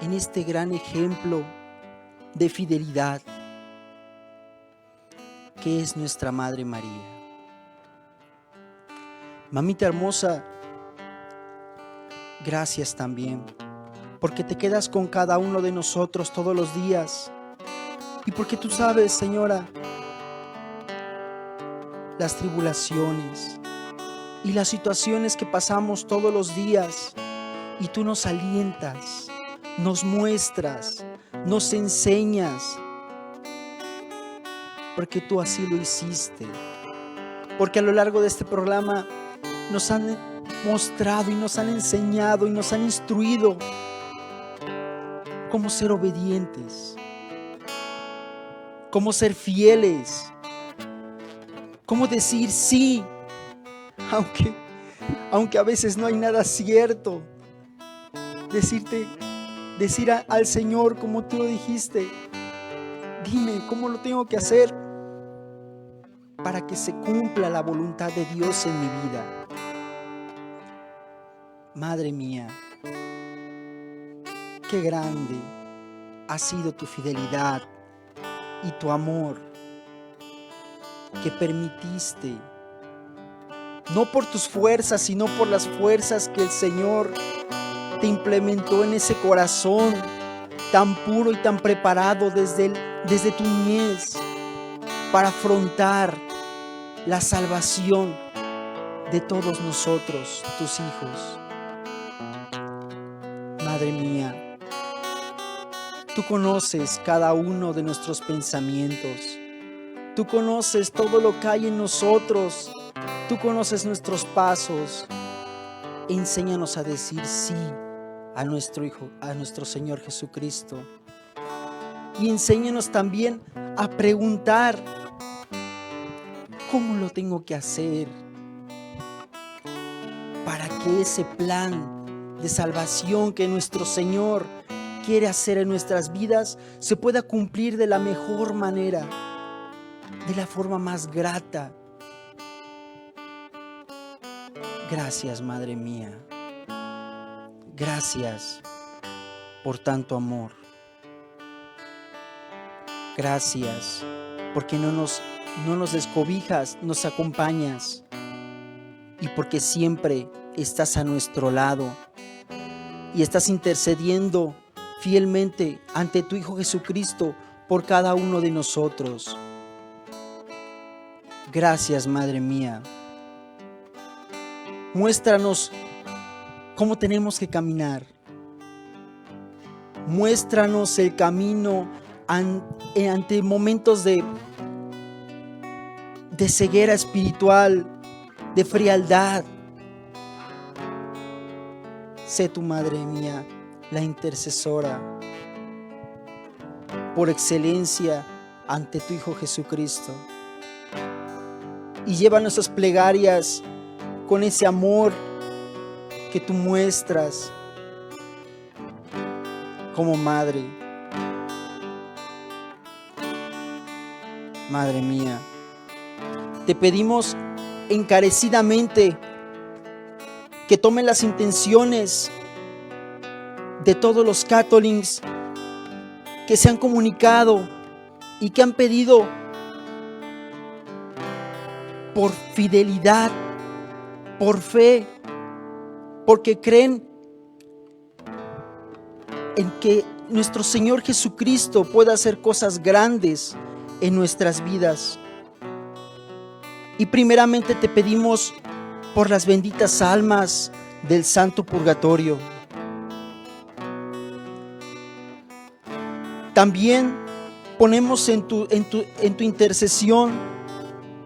Speaker 7: en este gran ejemplo de fidelidad que es nuestra Madre María. Mamita hermosa, gracias también, porque te quedas con cada uno de nosotros todos los días y porque tú sabes, Señora, las tribulaciones y las situaciones que pasamos todos los días, y tú nos alientas, nos muestras, nos enseñas, porque tú así lo hiciste, porque a lo largo de este programa nos han mostrado y nos han enseñado y nos han instruido cómo ser obedientes, cómo ser fieles, cómo decir sí, aunque a veces no hay nada cierto. Decir al Señor como tú lo dijiste, dime cómo lo tengo que hacer para que se cumpla la voluntad de Dios en mi vida. Madre mía, qué grande ha sido tu fidelidad y tu amor que permitiste, no por tus fuerzas, sino por las fuerzas que el Señor te implementó en ese corazón tan puro y tan preparado desde tu niñez para afrontar la salvación de todos nosotros, tus hijos. Madre mía, tú conoces cada uno de nuestros pensamientos, tú conoces todo lo que hay en nosotros, tú conoces nuestros pasos. Enséñanos a decir sí a nuestro Hijo, a nuestro Señor Jesucristo. Y enséñanos también a preguntar, ¿cómo lo tengo que hacer para que ese plan de salvación que nuestro Señor quiere hacer en nuestras vidas se pueda cumplir de la mejor manera, de la forma más grata? Gracias, Madre mía. Gracias por tanto amor. Gracias porque no nos descobijas, nos acompañas, y porque siempre estás a nuestro lado y estás intercediendo fielmente ante tu Hijo Jesucristo por cada uno de nosotros. Gracias, Madre mía. Muéstranos cómo tenemos que caminar. Muéstranos el camino ante momentos de ceguera espiritual, de frialdad. Sé tu, Madre mía, la intercesora por excelencia ante tu Hijo Jesucristo. Y lleva nuestras plegarias con ese amor que tú muestras como madre. Madre mía, te pedimos encarecidamente que tomen las intenciones de todos los católicos que se han comunicado y que han pedido por fidelidad, por fe, porque creen en que nuestro Señor Jesucristo puede hacer cosas grandes en nuestras vidas. Y primeramente te pedimos por las benditas almas del Santo Purgatorio. También ponemos en tu intercesión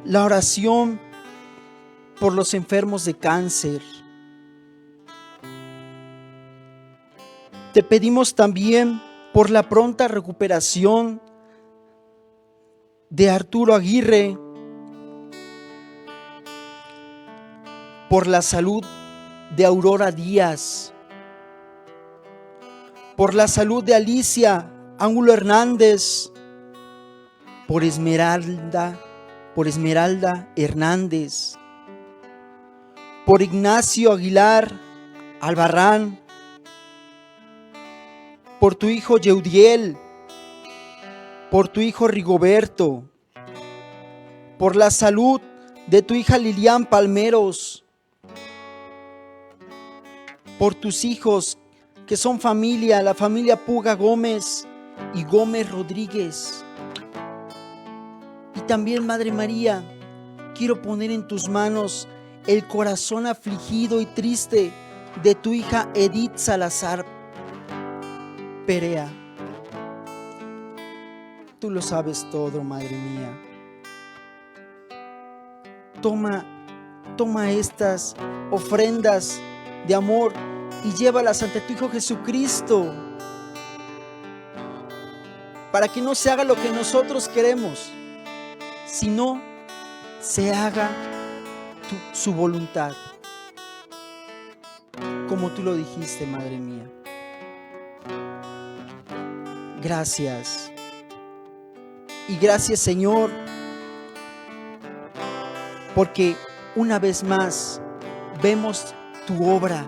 Speaker 7: la oración por los enfermos de cáncer. Te pedimos también por la pronta recuperación de Arturo Aguirre, por la salud de Aurora Díaz, por la salud de Alicia Ángulo Hernández, por Esmeralda Hernández, por Ignacio Aguilar Albarrán, por tu hijo Yeudiel, por tu hijo Rigoberto, por la salud de tu hija Lilian Palmeros, por tus hijos que son familia, la familia Puga Gómez y Gómez Rodríguez. Y también, Madre María, quiero poner en tus manos el corazón afligido y triste de tu hija Edith Salazar Perea. Tú lo sabes todo, Madre mía. Toma estas ofrendas de amor y llévalas ante tu Hijo Jesucristo para que no se haga lo que nosotros queremos, sino se haga su voluntad, como tú lo dijiste, Madre mía. Gracias. Y gracias, Señor, porque una vez más vemos tu obra,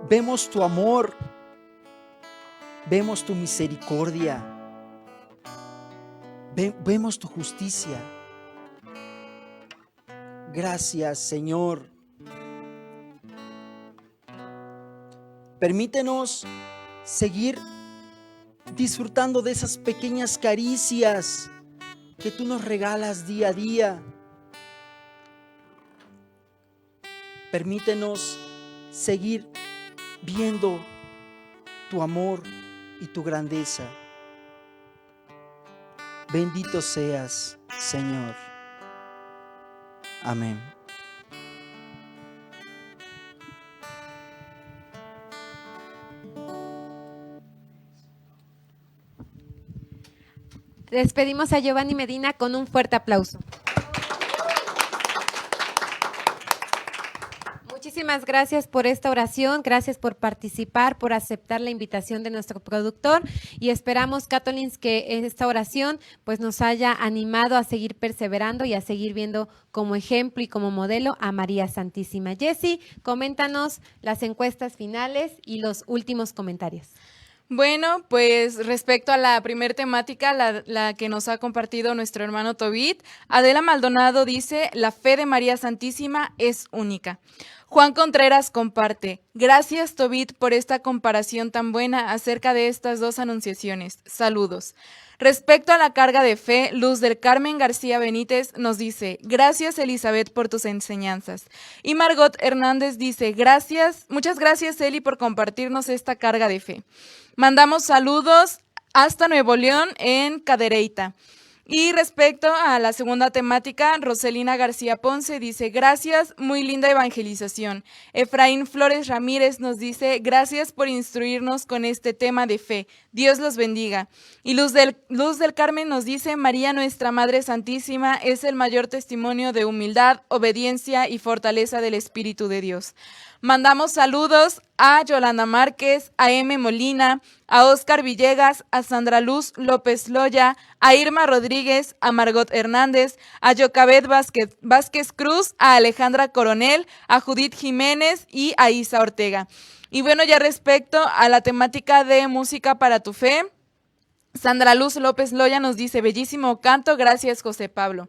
Speaker 7: vemos tu amor, vemos tu misericordia, vemos tu justicia. Gracias, Señor. Permítenos seguir disfrutando de esas pequeñas caricias que tú nos regalas día a día. Permítenos seguir viendo tu amor y tu grandeza. Bendito seas, Señor. Amén.
Speaker 1: Despedimos a Giovanni Medina con un fuerte aplauso. Muchísimas gracias por esta oración, gracias por participar, por aceptar la invitación de nuestro productor y esperamos, Catolins, que esta oración pues nos haya animado a seguir perseverando y a seguir viendo como ejemplo y como modelo a María Santísima. Jessy, coméntanos las encuestas finales y los últimos comentarios.
Speaker 2: Bueno, pues respecto a la primer temática, la que nos ha compartido nuestro hermano Tobit, Adela Maldonado dice, la fe de María Santísima es única. Juan Contreras comparte, gracias Tobit por esta comparación tan buena acerca de estas dos anunciaciones. Saludos. Respecto a la carga de fe, Luz del Carmen García Benítez nos dice, gracias Elizabeth por tus enseñanzas. Y Margot Hernández dice, muchas gracias Eli por compartirnos esta carga de fe. Mandamos saludos hasta Nuevo León en Cadereyta. Y respecto a la segunda temática, Roselina García Ponce dice, gracias, muy linda evangelización. Efraín Flores Ramírez nos dice, gracias por instruirnos con este tema de fe. Dios los bendiga. Y Luz del Carmen nos dice, María nuestra Madre Santísima es el mayor testimonio de humildad, obediencia y fortaleza del Espíritu de Dios. Mandamos saludos a Yolanda Márquez, a M. Molina, a Óscar Villegas, a Sandra Luz López Loya, a Irma Rodríguez, a Margot Hernández, a Yocabet Vázquez Cruz, a Alejandra Coronel, a Judith Jiménez y a Isa Ortega. Y bueno, ya respecto a la temática de música para tu fe, Sandra Luz López Loya nos dice, bellísimo canto, gracias José Pablo.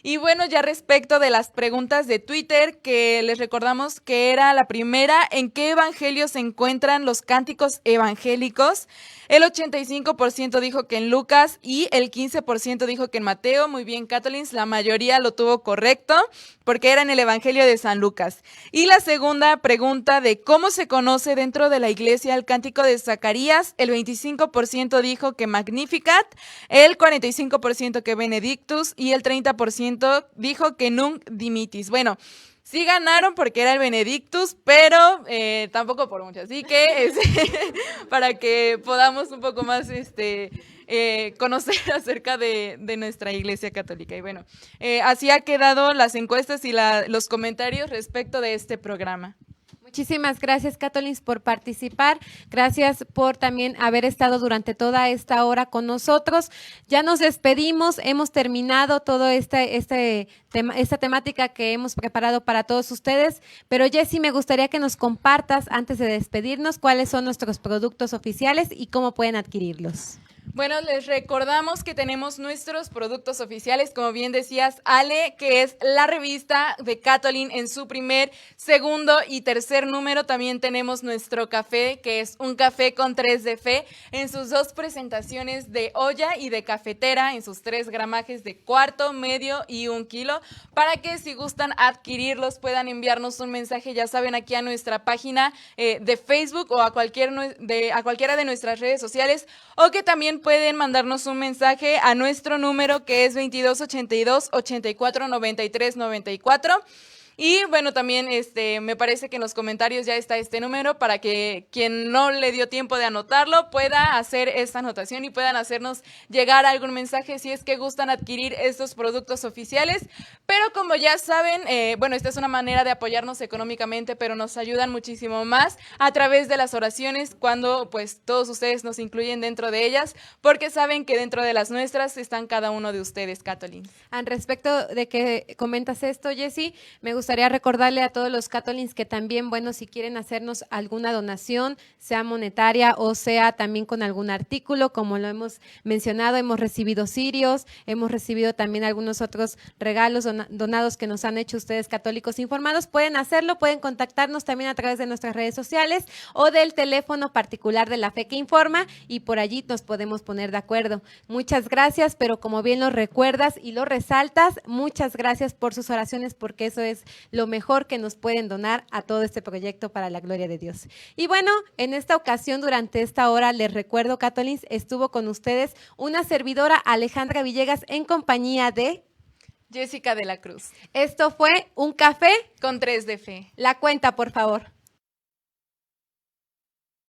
Speaker 2: Y bueno, ya respecto de las preguntas de Twitter, que les recordamos que era la primera, ¿en qué evangelio se encuentran los cánticos evangélicos? El 85% dijo que en Lucas y el 15% dijo que en Mateo. Muy bien, Catolins, la mayoría lo tuvo correcto porque era en el Evangelio de San Lucas. Y la segunda pregunta de cómo se conoce dentro de la iglesia el cántico de Zacarías, el 25% dijo que Magnificat, el 45% que Benedictus y el 30% dijo que Nunc Dimittis. Bueno, sí ganaron porque era el Benedictus, pero tampoco por mucho. Así que para que podamos un poco más conocer acerca de nuestra Iglesia Católica. Y bueno, así ha quedado las encuestas y los comentarios respecto de este programa.
Speaker 1: Muchísimas gracias, Catolins, por participar. Gracias por también haber estado durante toda esta hora con nosotros. Ya nos despedimos, hemos terminado toda esta temática que hemos preparado para todos ustedes, pero Jessy, me gustaría que nos compartas, antes de despedirnos, cuáles son nuestros productos oficiales y cómo pueden adquirirlos.
Speaker 2: Bueno, les recordamos que tenemos nuestros productos oficiales, como bien decías, Ale, que es la revista de Catolin en su primer, segundo y tercer número. También tenemos nuestro café, que es un café con 3 de fe, en sus 2 presentaciones de olla y de cafetera, en sus 3 gramajes de cuarto, medio y 1 kilo, para que si gustan adquirirlos puedan enviarnos un mensaje, ya saben, aquí a nuestra página de Facebook o a cualquiera de nuestras redes sociales, o que también pueden mandarnos un mensaje a nuestro número que es 2282 84 93 94. Y bueno, también me parece que en los comentarios ya está este número para que quien no le dio tiempo de anotarlo pueda hacer esta anotación y puedan hacernos llegar algún mensaje si es que gustan adquirir estos productos oficiales. Pero como ya saben, bueno, esta es una manera de apoyarnos económicamente, pero nos ayudan muchísimo más a través de las oraciones cuando pues todos ustedes nos incluyen dentro de ellas, porque saben que dentro de las nuestras están cada uno de ustedes, Catolins.
Speaker 1: Al respecto de que comentas esto, Jessy, me gustaría recordarle a todos los Catolins que también, bueno, si quieren hacernos alguna donación, sea monetaria o sea también con algún artículo, como lo hemos mencionado, hemos recibido cirios, hemos recibido también algunos otros regalos donados que nos han hecho ustedes católicos informados, pueden hacerlo, pueden contactarnos también a través de nuestras redes sociales o del teléfono particular de la Fe que Informa y por allí nos podemos poner de acuerdo. Muchas gracias, pero como bien lo recuerdas y lo resaltas, muchas gracias por sus oraciones porque eso es lo mejor que nos pueden donar a todo este proyecto para la gloria de Dios. Y bueno, en esta ocasión, durante esta hora, les recuerdo, Catolins, estuvo con ustedes una servidora, Alejandra Villegas, en compañía de
Speaker 2: Jessica de la Cruz.
Speaker 1: Esto fue Un Café
Speaker 2: con 3 de Fe.
Speaker 1: La cuenta, por favor.